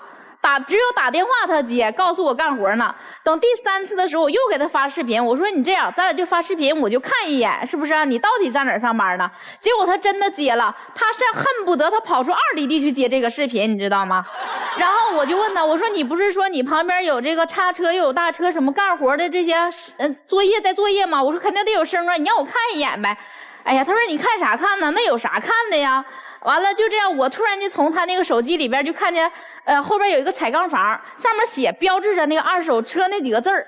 只有打电话他接，告诉我干活呢。等第3次的时候，我又给他发视频，我说你这样，咱俩就发视频，我就看一眼，是不是你到底在哪儿上班呢？结果他真的接了，他是恨不得他跑出2里地去接这个视频，你知道吗？然后我就问他，我说你不是说你旁边有这个叉车又有大车什么干活的这些作业吗？我说肯定得有声啊，你让我看一眼呗。哎呀，他说你看啥看呢？那有啥看的呀？完了就这样，我突然间从他那个手机里边就看见，后边有一个彩钢房，上面标志着那个二手车那几个字儿。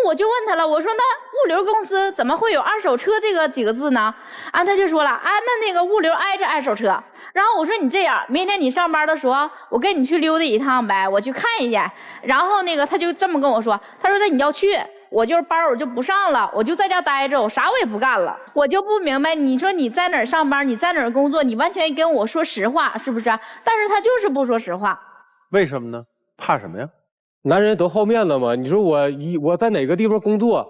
我就问他了，我说那物流公司怎么会有二手车这个几个字呢？他就说了，那个物流挨着二手车。然后我说你这样，明天你上班的时候，我跟你去溜达一趟呗，我去看一眼。然后那个他就这么跟我说，他说那你要去，我就是班我就不上了，我就在家待着，我啥我也不干了。我就不明白，你说你在哪儿上班，你在哪儿工作，你完全跟我说实话，是不是？但是他就是不说实话。为什么呢？怕什么呀？男人都好面子嘛。你说我在哪个地方工作，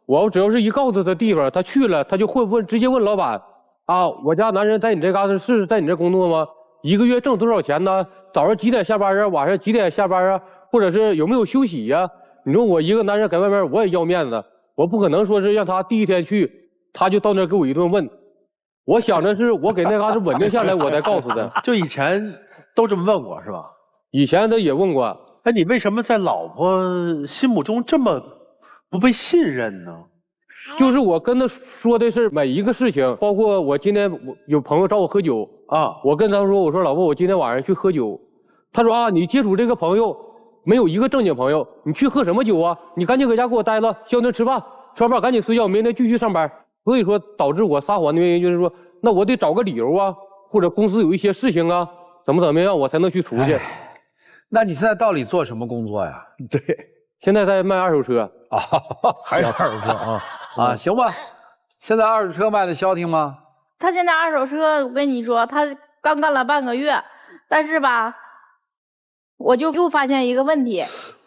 我只要是一告诉他地方，他去了，他就会直接问老板。我家男人在你这嘎达是在你这工作吗？一个月挣多少钱呢？早上几点下班啊？晚上几点下班啊？或者是有没有休息呀？你说我一个男人在外面，我也要面子，我不可能说是让他第一天去，他就到那给我一顿问。我想着是我给那嘎达稳定下来，我再告诉他。就以前都这么问过是吧？以前他也问过。你为什么在老婆心目中这么不被信任呢？就是我跟他说的是每一个事情，包括我今天有朋友找我喝酒我跟他说，我说老婆，我今天晚上去喝酒。他说你接触这个朋友没有一个正经朋友，你去喝什么酒啊？你赶紧搁家给我待着，消停吃饭，吃完饭赶紧睡觉，明天继续上班。所以说导致我撒谎的原因就是说，那我得找个理由啊，或者公司有一些事情啊，怎么样我才能去出去。那你现在到底做什么工作呀？对，现在在卖二手车还是二手车行吧。现在二手车卖的消停吗？他现在二手车，我跟你说，他刚干了半个月，但是吧，我就又发现一个问题。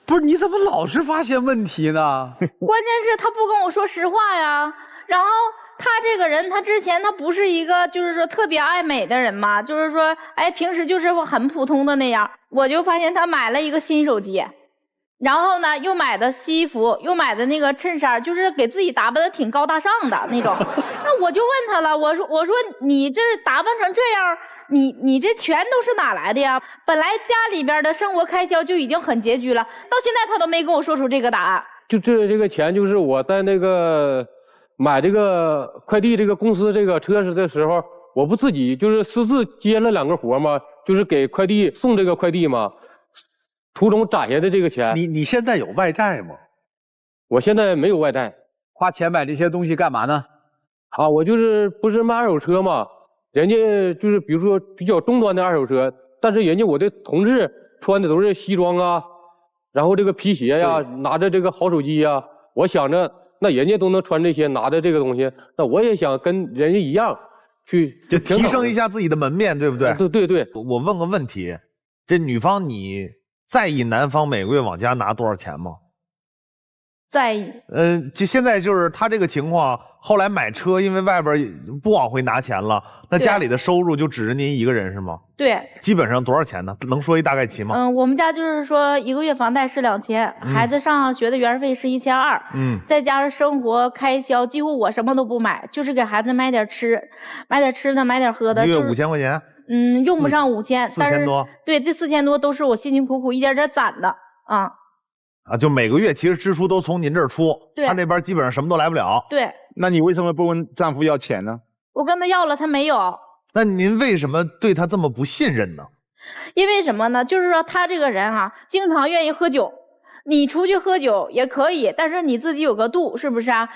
不是，你怎么老是发现问题呢？关键是他不跟我说实话呀。然后他这个人，他之前他不是一个就是说特别爱美的人嘛，就是说平时就是很普通的那样。我就发现他买了一个新手机，然后呢又买的西服，又买的那个衬衫，就是给自己打扮的挺高大上的那种。那我就问他了，我说你这是打扮成这样，你这钱都是哪来的呀？本来家里边的生活开销就已经很拮据了，到现在他都没跟我说出这个答案。就这个钱，就是我在那个买这个快递这个公司这个车子的时候，我不自己就是私自接了2个活吗？就是给快递送这个快递嘛，途中攒下的这个钱。你现在有外债吗？我现在没有外债。花钱买这些东西干嘛呢？我就是不是卖二手车嘛，人家就是比如说比较中端的二手车，但是人家我的同事穿的都是西装啊，然后这个皮鞋呀，拿着这个好手机呀，我想着那人家都能穿这些，拿着这个东西，那我也想跟人家一样就提升一下自己的门面，对不对？对。我问个问题，这女方你在意男方每个月往家拿多少钱吗？在意。就现在就是他这个情况，后来买车，因为外边不往回拿钱了，那家里的收入就指着您一个人是吗？对。基本上多少钱呢？能说一大概齐吗？我们家就是说1个月房贷是2000，孩子上学的园费是1200，再加上生活开销，几乎我什么都不买，就是给孩子买点吃的，买点喝的。1个月5000块钱？用不上5000，但是4000多。对，这4000多都是我辛辛苦苦一点点攒的就每个月其实支出都从您这儿出，对，他那边基本上什么都来不了。对。那你为什么不问丈夫要钱呢？我跟他要了，他没有。那您为什么对他这么不信任呢？因为什么呢？就是说他这个人啊，经常愿意喝酒。你出去喝酒也可以，但是你自己有个度，是不是啊？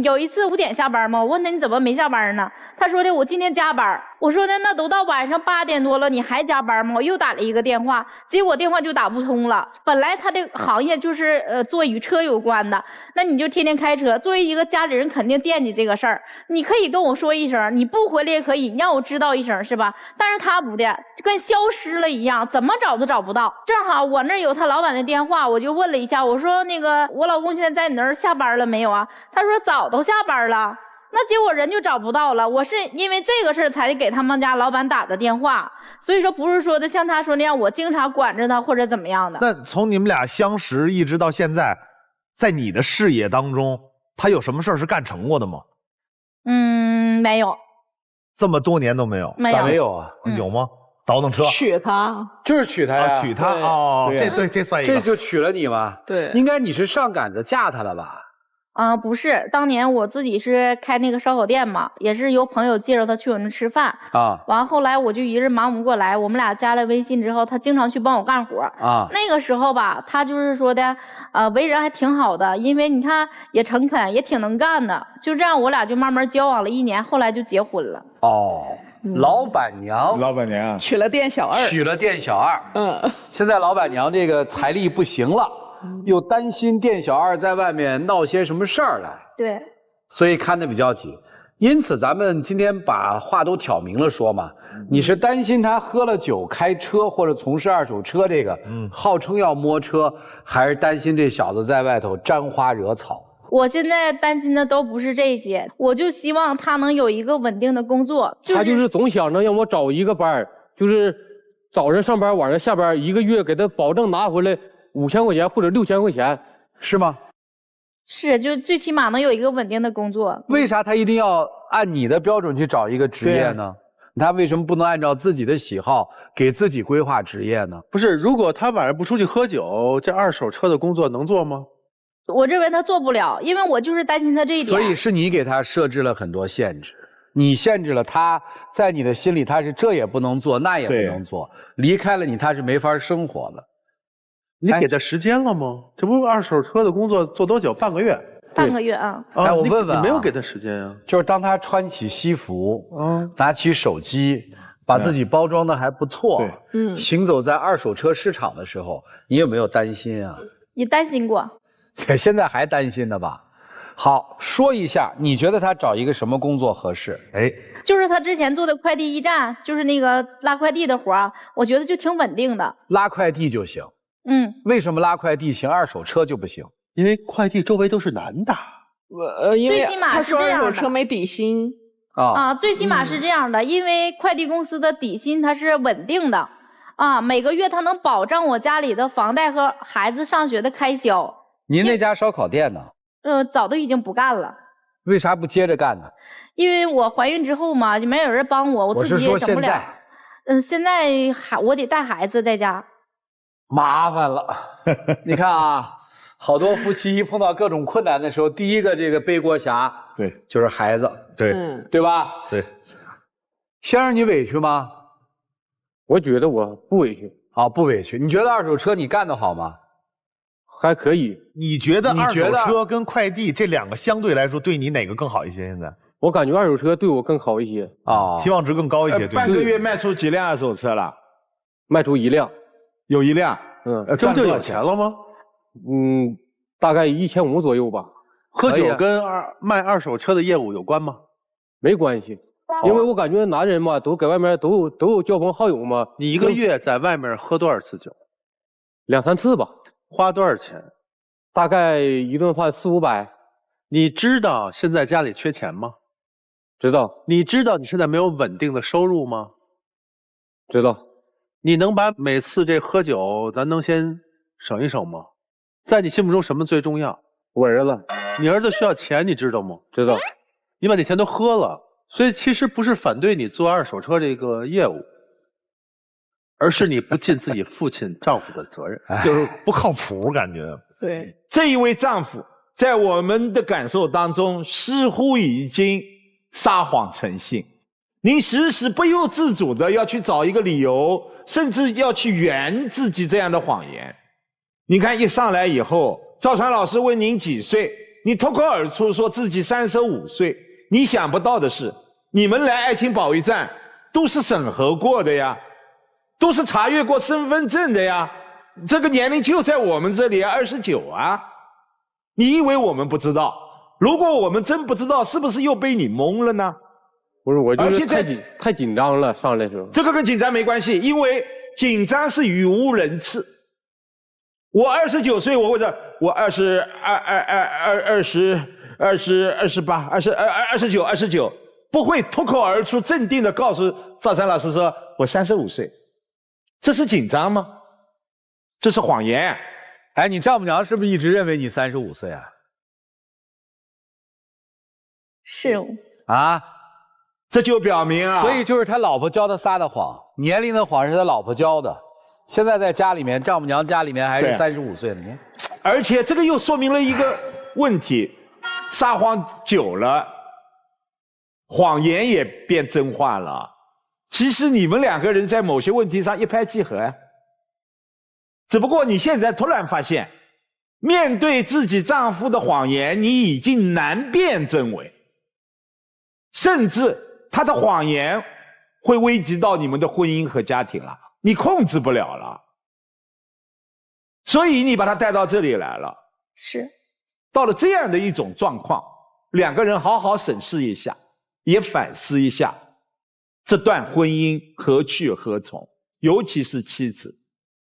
有一次5点下班嘛，我问他你怎么没下班呢？他说的我今天加班。我说的那都到晚上8点多了，你还加班吗？我又打了一个电话，结果电话就打不通了。本来他的行业就是做与车有关的，那你就天天开车，作为一个家里人肯定惦记这个事儿。你可以跟我说一声，你不回来也可以，你让我知道一声是吧？但是他不的，就跟消失了一样，怎么找都找不到。正好我那儿有他老板的电话，我就问了一下，我说那个我老公现在在你那儿下班了没有啊？他说早都下班了。那结果人就找不到了。我是因为这个事儿才给他们家老板打的电话，所以说不是说的像他说那样，我经常管着他或者怎么样的。那从你们俩相识一直到现在，在你的视野当中，他有什么事儿是干成过的吗？没有。这么多年都没有？没有。咋没有啊？有吗？倒腾车？娶她，就是娶她呀，娶她哦，这算一个，这就娶了你嘛。对，应该你是上赶着嫁他了吧？不是，当年我自己是开那个烧烤店嘛，也是由朋友介绍他去我那吃饭啊。完后来我就一日忙不过来，我们俩加了微信之后，他经常去帮我干活啊。那个时候吧，他就是说的，为人还挺好的，因为你看也诚恳，也挺能干的，就这样我俩就慢慢交往了1年，后来就结婚了。哦，老板娘娶了店小二，娶了店小二。现在老板娘这个财力不行了。又担心店小二在外面闹些什么事儿来，对，所以看得比较紧。因此，咱们今天把话都挑明了说嘛，你是担心他喝了酒开车或者从事二手车这个，号称要摸车，还是担心这小子在外头沾花惹草？我现在担心的都不是这些，我就希望他能有一个稳定的工作。他就是总想着让我找一个班，就是早上上班，晚上下班，1个月给他保证拿回来5000块钱或者6000块钱，是吗？是，就最起码能有一个稳定的工作。为啥他一定要按你的标准去找一个职业呢？他为什么不能按照自己的喜好给自己规划职业呢？不是，如果他晚上不出去喝酒，这二手车的工作能做吗？我认为他做不了，因为我就是担心他这一点。所以是你给他设置了很多限制，你限制了他，在你的心里他是这也不能做，那也不能做，离开了你他是没法生活的。你给他时间了吗？这不二手车的工作做多久？半个月。半个月啊。哎，我问问，你没有给他时间啊？就是当他穿起西服，拿起手机，把自己包装的还不错，行走在二手车市场的时候，你有没有担心啊？也担心过。现在还担心呢吧？好，说一下，你觉得他找一个什么工作合适？哎，就是他之前做的快递驿站，就是那个拉快递的活儿，我觉得就挺稳定的。拉快递就行。为什么拉快递行，二手车就不行？因为快递周围都是男的。最起码是这样的。二手车没底薪最起码是这样的，因为快递公司的底薪它是稳定的每个月它能保障我家里的房贷和孩子上学的开销。您那家烧烤店呢？早都已经不干了。为啥不接着干呢？因为我怀孕之后嘛，就没有人帮我自己也整不了。现在我得带孩子在家。麻烦了，你看啊，好多夫妻碰到各种困难的时候，第一个这个背锅侠，就是孩子，对吧？对。先生，你委屈吗？我觉得我不委屈。不委屈。你觉得二手车你干得好吗？还可以。你觉得二手车跟快递这两个相对来说，对你哪个更好一些？现在我感觉二手车对我更好一些期望值更高一些。半个月卖出几辆二手车了？卖出1辆。有1辆，这就有钱了吗？大概1500左右吧。喝酒跟卖二手车的业务有关吗？没关系，因为我感觉男人嘛，都在外面都有交朋好友嘛。你1个月在外面喝多少次酒？2、3次吧。花多少钱？大概一顿饭400、500。你知道现在家里缺钱吗？知道。你知道你现在没有稳定的收入吗？知道。你能把每次这喝酒咱能先省一省吗？在你心目中什么最重要？我儿子。你儿子需要钱，你知道吗？知道。你把那钱都喝了，所以其实不是反对你做二手车这个业务，而是你不尽自己父亲丈夫的责任，就是不靠谱感觉。这一位丈夫在我们的感受当中似乎已经撒谎成性，您时时不由自主的要去找一个理由，甚至要去圆自己这样的谎言。你看一上来以后，赵传老师问您几岁，你脱口而出说自己35岁。你想不到的是，你们来爱情保卫战都是审核过的呀，都是查阅过身份证的呀，这个年龄就在我们这里29啊。你以为我们不知道？如果我们真不知道，是不是又被你蒙了呢？不是，我就是而且太紧张了，上来的时候。这个跟紧张没关系，因为紧张是语无伦次。我29岁，我或者我28、29，不会脱口而出镇定的告诉赵山老师说我35岁，这是紧张吗？这是谎言。哎，你丈母娘是不是一直认为你35岁啊？是啊，这就表明啊，所以就是他老婆教他撒的谎，年龄的谎是他老婆教的。现在在家里面，丈母娘家里面还是35岁了，你看。而且这个又说明了一个问题：撒谎久了，谎言也变真话了。其实你们两个人在某些问题上一拍即合呀。只不过你现在突然发现，面对自己丈夫的谎言，你已经难辨真伪，甚至他的谎言会危及到你们的婚姻和家庭了，你控制不了了。所以你把他带到这里来了，是到了这样的一种状况，两个人好好审视一下，也反思一下这段婚姻何去何从，尤其是妻子，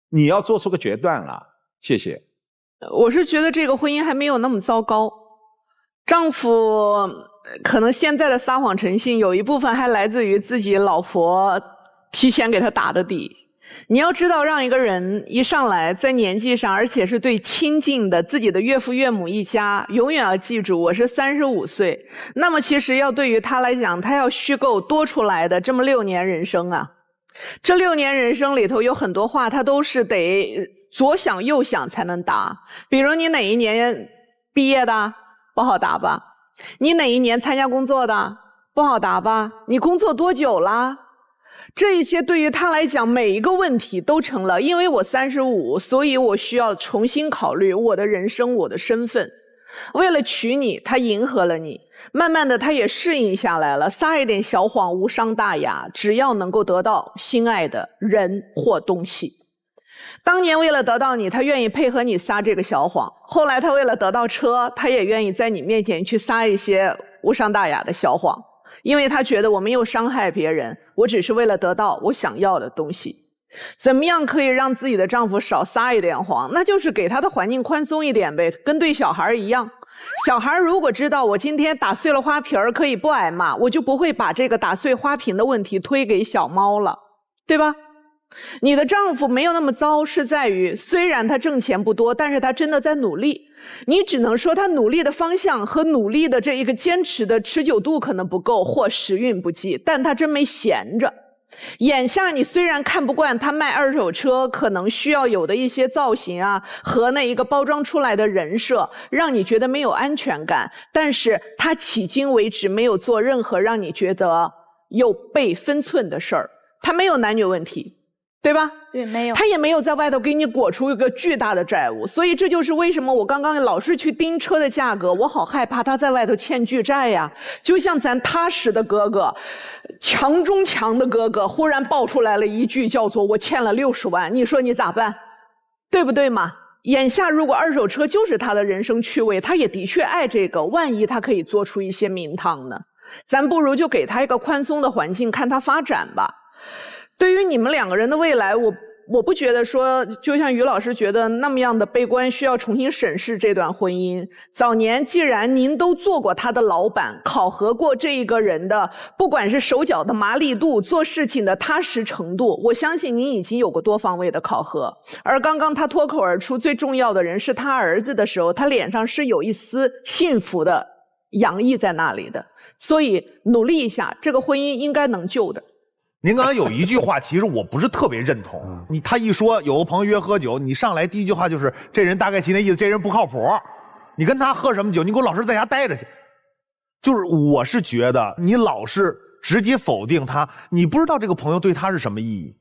你要做出个决断了。谢谢。我是觉得这个婚姻还没有那么糟糕，丈夫可能现在的撒谎成性有一部分还来自于自己老婆提前给他打的底。你要知道，让一个人一上来在年纪上，而且是对亲近的自己的岳父岳母一家，永远要记住我是35岁。那么其实要对于他来讲，他要虚构多出来的这么6年人生啊，这6年人生里头有很多话，他都是得左想右想才能答。比如你哪一年毕业的，不好答吧？你哪一年参加工作的，不好答吧？你工作多久了？这一些对于他来讲，每一个问题都成了，因为我35，所以我需要重新考虑我的人生，我的身份。为了娶你，他迎合了你，慢慢的他也适应下来了，撒一点小谎无伤大雅，只要能够得到心爱的人或东西。当年为了得到你，他愿意配合你撒这个小谎，后来他为了得到车，他也愿意在你面前去撒一些无伤大雅的小谎，因为他觉得我没有伤害别人，我只是为了得到我想要的东西。怎么样可以让自己的丈夫少撒一点谎？那就是给他的环境宽松一点呗，跟对小孩一样。小孩如果知道我今天打碎了花瓶儿可以不挨骂，我就不会把这个打碎花瓶的问题推给小猫了，对吧？你的丈夫没有那么糟，是在于虽然他挣钱不多，但是他真的在努力。你只能说他努力的方向和努力的这一个坚持的持久度可能不够，或时运不济，但他真没闲着。眼下你虽然看不惯他卖二手车可能需要有的一些造型啊，和那一个包装出来的人设，让你觉得没有安全感，但是他迄今为止没有做任何让你觉得有被分寸的事儿。他没有男女问题，对吧？对，没有。他也没有在外头给你裹出一个巨大的债务，所以这就是为什么我刚刚老是去盯车的价格，我好害怕他在外头欠巨债呀。就像咱踏实的哥哥，强中强的哥哥，忽然爆出来了一句叫做我欠了60万，你说你咋办？对不对嘛？眼下如果二手车就是他的人生趣味，他也的确爱这个，万一他可以做出一些名堂呢？咱不如就给他一个宽松的环境，看他发展吧。对于你们两个人的未来，我不觉得说，就像于老师觉得那么样的悲观，需要重新审视这段婚姻。早年既然您都做过他的老板，考核过这一个人的，不管是手脚的麻利度，做事情的踏实程度，我相信您已经有过多方位的考核。而刚刚他脱口而出最重要的人是他儿子的时候，他脸上是有一丝幸福的洋溢在那里的。所以努力一下，这个婚姻应该能救的。您刚才有一句话，其实我不是特别认同。他一说有个朋友约喝酒，你上来第一句话就是这人大概其那意思，这人不靠谱。你跟他喝什么酒？你给我老实在家待着去。就是我是觉得你老是直接否定他，你不知道这个朋友对他是什么意义。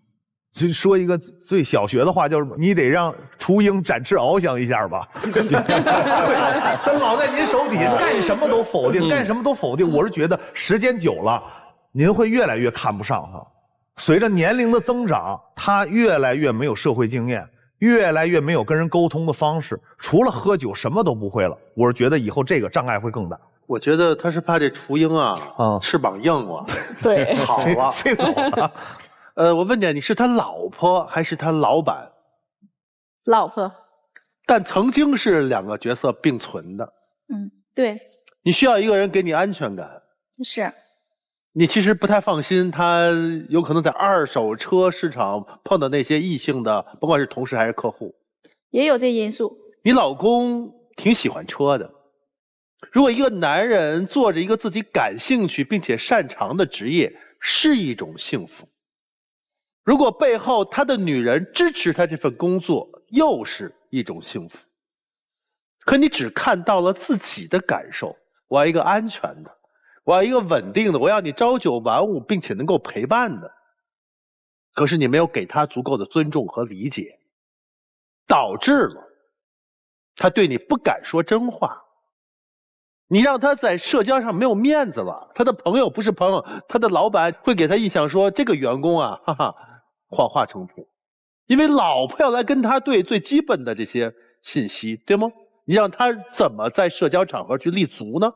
就说一个最小学的话，就是你得让雏鹰展翅翱翔一下吧。对，他老在您手底下干什么都否定，干什么都否定。我是觉得时间久了，您会越来越看不上他。随着年龄的增长，他越来越没有社会经验，越来越没有跟人沟通的方式，除了喝酒什么都不会了。我是觉得以后这个障碍会更大。我觉得他是怕这雏鹰啊，翅膀硬了。对，好了，飞走了。我问你，你是他老婆还是他老板？老婆。但曾经是两个角色并存的。对。你需要一个人给你安全感。是。你其实不太放心他有可能在二手车市场碰到那些异性的，甭管是同事还是客户。也有这因素。你老公挺喜欢车的。如果一个男人做着一个自己感兴趣并且擅长的职业，是一种幸福。如果背后他的女人支持他这份工作，又是一种幸福。可你只看到了自己的感受，我要一个安全的，我要一个稳定的，我要你朝九晚五并且能够陪伴的。可是你没有给他足够的尊重和理解，导致了他对你不敢说真话。你让他在社交上没有面子了，他的朋友不是朋友，他的老板会给他印象说这个员工啊，哈哈，谎话成铺。因为老婆要来跟他对最基本的这些信息，对吗？你让他怎么在社交场合去立足呢？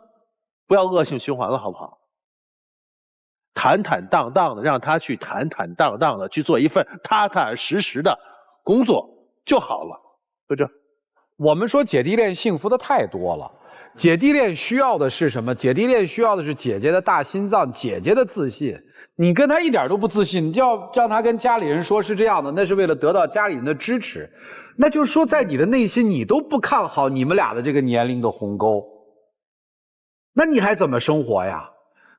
不要恶性循环了，好不好？坦坦荡荡的让他去坦坦荡荡的去做一份踏踏实实的工作就好了。就这，我们说姐弟恋幸福的太多了。姐弟恋需要的是什么？姐弟恋需要的是姐姐的大心脏，姐姐的自信。你跟他一点都不自信，你就要让他跟家里人说是这样的，那是为了得到家里人的支持。那就是说，在你的内心，你都不看好你们俩的这个年龄的鸿沟，那你还怎么生活呀？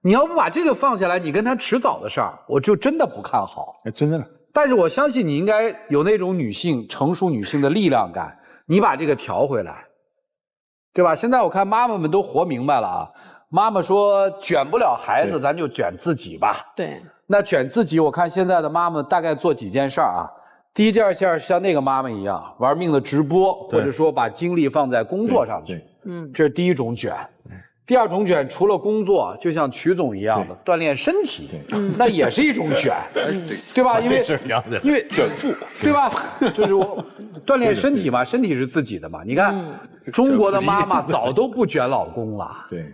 你要不把这个放下来，你跟他迟早的事儿，我就真的不看好。真的。但是我相信你应该有那种女性成熟女性的力量感，你把这个调回来。对吧？现在我看妈妈们都活明白了啊。妈妈说卷不了孩子，咱就卷自己吧。对。那卷自己，我看现在的妈妈大概做几件事儿啊。第一件事儿像那个妈妈一样，玩命的直播，或者说把精力放在工作上去。这是第一种卷。第二种卷，除了工作，就像曲总一样的锻炼身体，那也是一种卷，对吧？因为卷腹，对吧？就是我锻炼身体嘛，身体是自己的嘛。你看，中国的妈妈早都不卷老公了，对，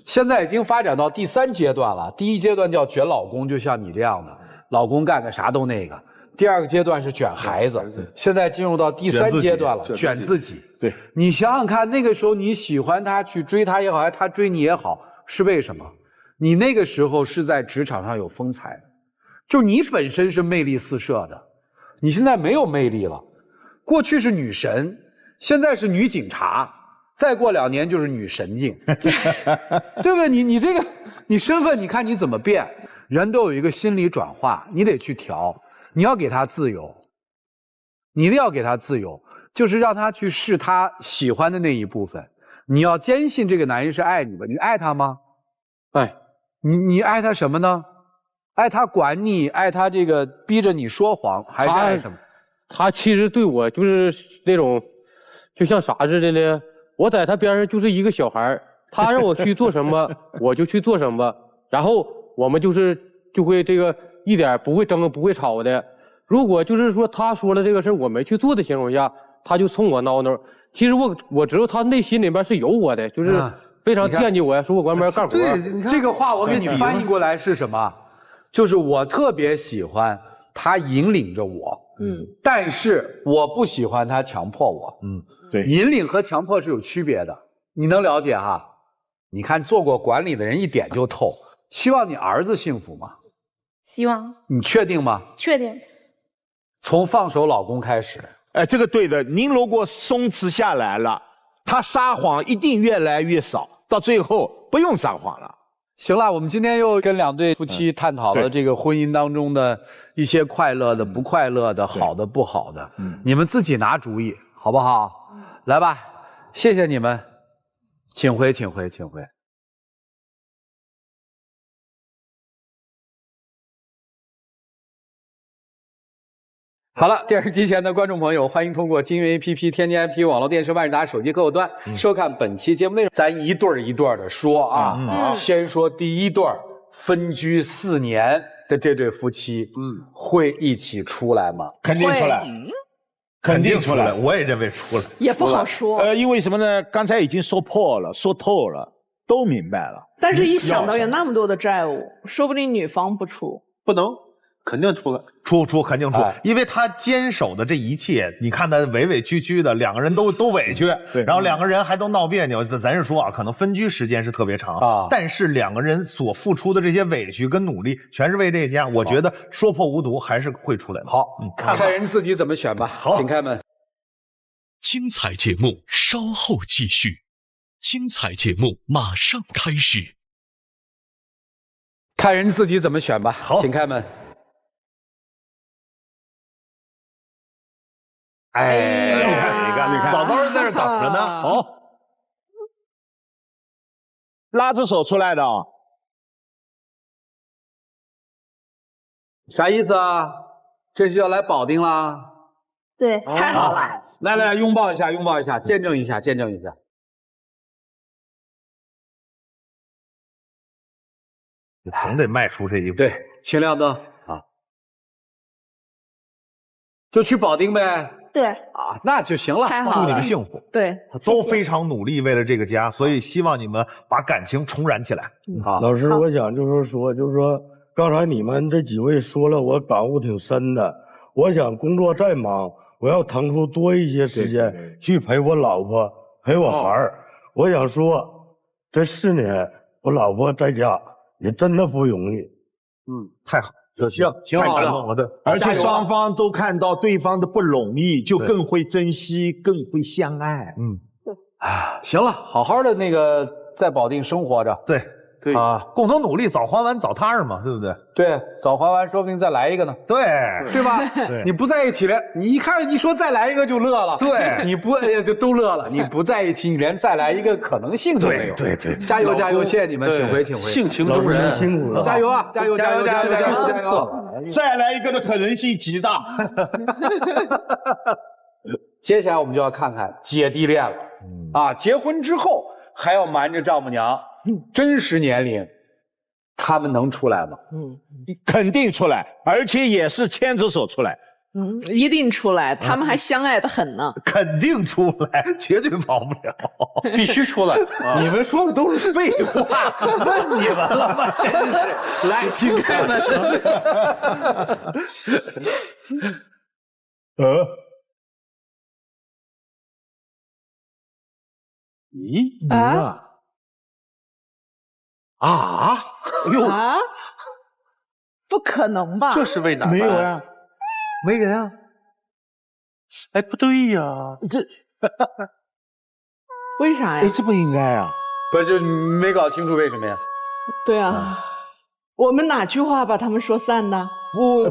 现在已经发展到第3阶段了。第一阶段叫卷老公，就像你这样的，老公干个啥都那个。第2个阶段是卷孩子，现在进入到第3阶段了，卷自己。对，你想想看，那个时候你喜欢他，去追他也好，还是他追你也好，是为什么？你那个时候是在职场上有风采的，就是你本身是魅力四射的。你现在没有魅力了，过去是女神，现在是女警察，再过2年就是女神经，对不对？你这个你身份，你看你怎么变？人都有一个心理转化，你得去调。你要给他自由，你一定要给他自由，就是让他去试他喜欢的那一部分。你要坚信这个男人是爱你的，你爱他吗？爱。你爱他什么呢？爱他管你，爱他这个逼着你说谎，还是爱什么？他其实对我就是那种，就像啥似的呢？我在他边上就是一个小孩，他让我去做什么，我就去做什么，然后我们就会这个。一点不会争不会吵的。如果就是说他说了这个事我没去做的情况下，他就冲我闹闹。其实我知道他内心里边是有我的，就是非常惦记我呀，说我关门干活。这个话我给你翻译过来是什么？就是我特别喜欢他引领着我，但是我不喜欢他强迫我，对，引领和强迫是有区别的，你能了解哈？你看做过管理的人一点就透。希望你儿子幸福吗？希望。你确定吗？确定。从放手老公开始。哎，这个对的。您如果松弛下来了，他撒谎一定越来越少，到最后不用撒谎了。行了，我们今天又跟2对夫妻探讨了这个婚姻当中的一些快乐的、不快乐的、好的、不好的。你们自己拿主意，好不好？来吧，谢谢你们，请回，请回，请回。好了，电视机前的观众朋友，欢迎通过金云 APP、天津 IP 网络电视、万事达手机客户端收看本期节目内容。咱一对儿一对儿的说啊，先说第一对儿分居4年的这对夫妻，会一起出来吗？肯定出来，肯定出来，我也认为出来，也不好说。因为什么呢？刚才已经说破了，说透了，都明白了。但是一想到有那么多的债务，说不定女方不出，不能。肯定出来，出肯定出，因为他坚守的这一切，你看他委委屈屈的，两个人都委屈，然后两个人还都闹别扭。咱是说啊，可能分居时间是特别长啊，但是两个人所付出的这些委屈跟努力，全是为这家。我觉得说破无毒还是会出来的。好，看人自己怎么选吧。好，请开门。精彩节目稍后继续，精彩节目马上开始。看人自己怎么选吧。好，请开门。哎，你看，早早在这等着呢。好，拉着手出来的啊，啥意思啊？这是要来保定啦？对，太好了！来，拥抱一下，拥抱一下，见证一下，见证一下。你总得迈出这一步。对，请亮灯啊，就去保定呗。对啊，那就行了。太好了，祝你们幸福。对，都非常努力，为了这个家，所以希望你们把感情重燃起来。好，老师，我想就是说，刚才你们这几位说了，我感悟挺深的。我想工作再忙，我要腾出多一些时间去陪我老婆，陪我孩儿。我想说，这4年我老婆在家也真的不容易。太好。行，挺好的。而且双方都看到对方的不容易，就更会珍惜，更会相爱。行了，好好的那个在保定生活着。对啊，共同努力，早还完早踏实嘛，对不对？对，早还完，说不定再来一个呢。对吧？你不在一起了，你一看一说再来一个就乐了。对，你不就都乐了。你不在一起，你连再来一个可能性都没有。对，加油，谢谢你们，请回。性情中人，辛苦了，加油啊！加油！再来一个的可能性极大。接下来我们就要看看姐弟恋了。啊，结婚之后还要瞒着丈母娘真实年龄，他们能出来吗？肯定出来，而且也是牵着手出来。一定出来，他们还相爱的很呢。肯定出来，绝对跑不了，必须出来。你们说的都是废话，问你们了吗？真是，来，请开门。不可能吧？这是为哪？没有呀，没人啊。哎，不对呀，为啥呀？这不应该啊。不是，就没搞清楚为什么呀？对啊，我们哪句话把他们说散的？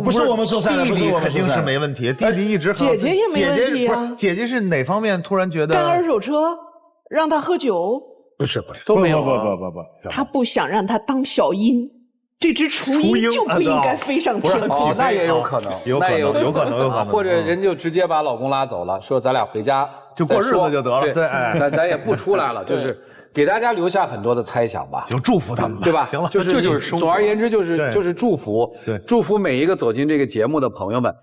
不是我们说散的，弟弟肯定是没问题，弟弟一直姐姐也没问题啊。姐姐是哪方面突然觉得干二手车，让他喝酒？不是，都没有。不，他不想让他当小鹰，这只雏鹰就不应该飞上天。那也有可能，有可能，或者人就直接把老公拉走了，说咱俩回家就过日子就得了。对，咱也不出来了，就是给大家留下很多的猜想吧。就祝福他们，对吧？行了，这就是总而言之就是祝福，对，祝福每一个走进这个节目的朋友们。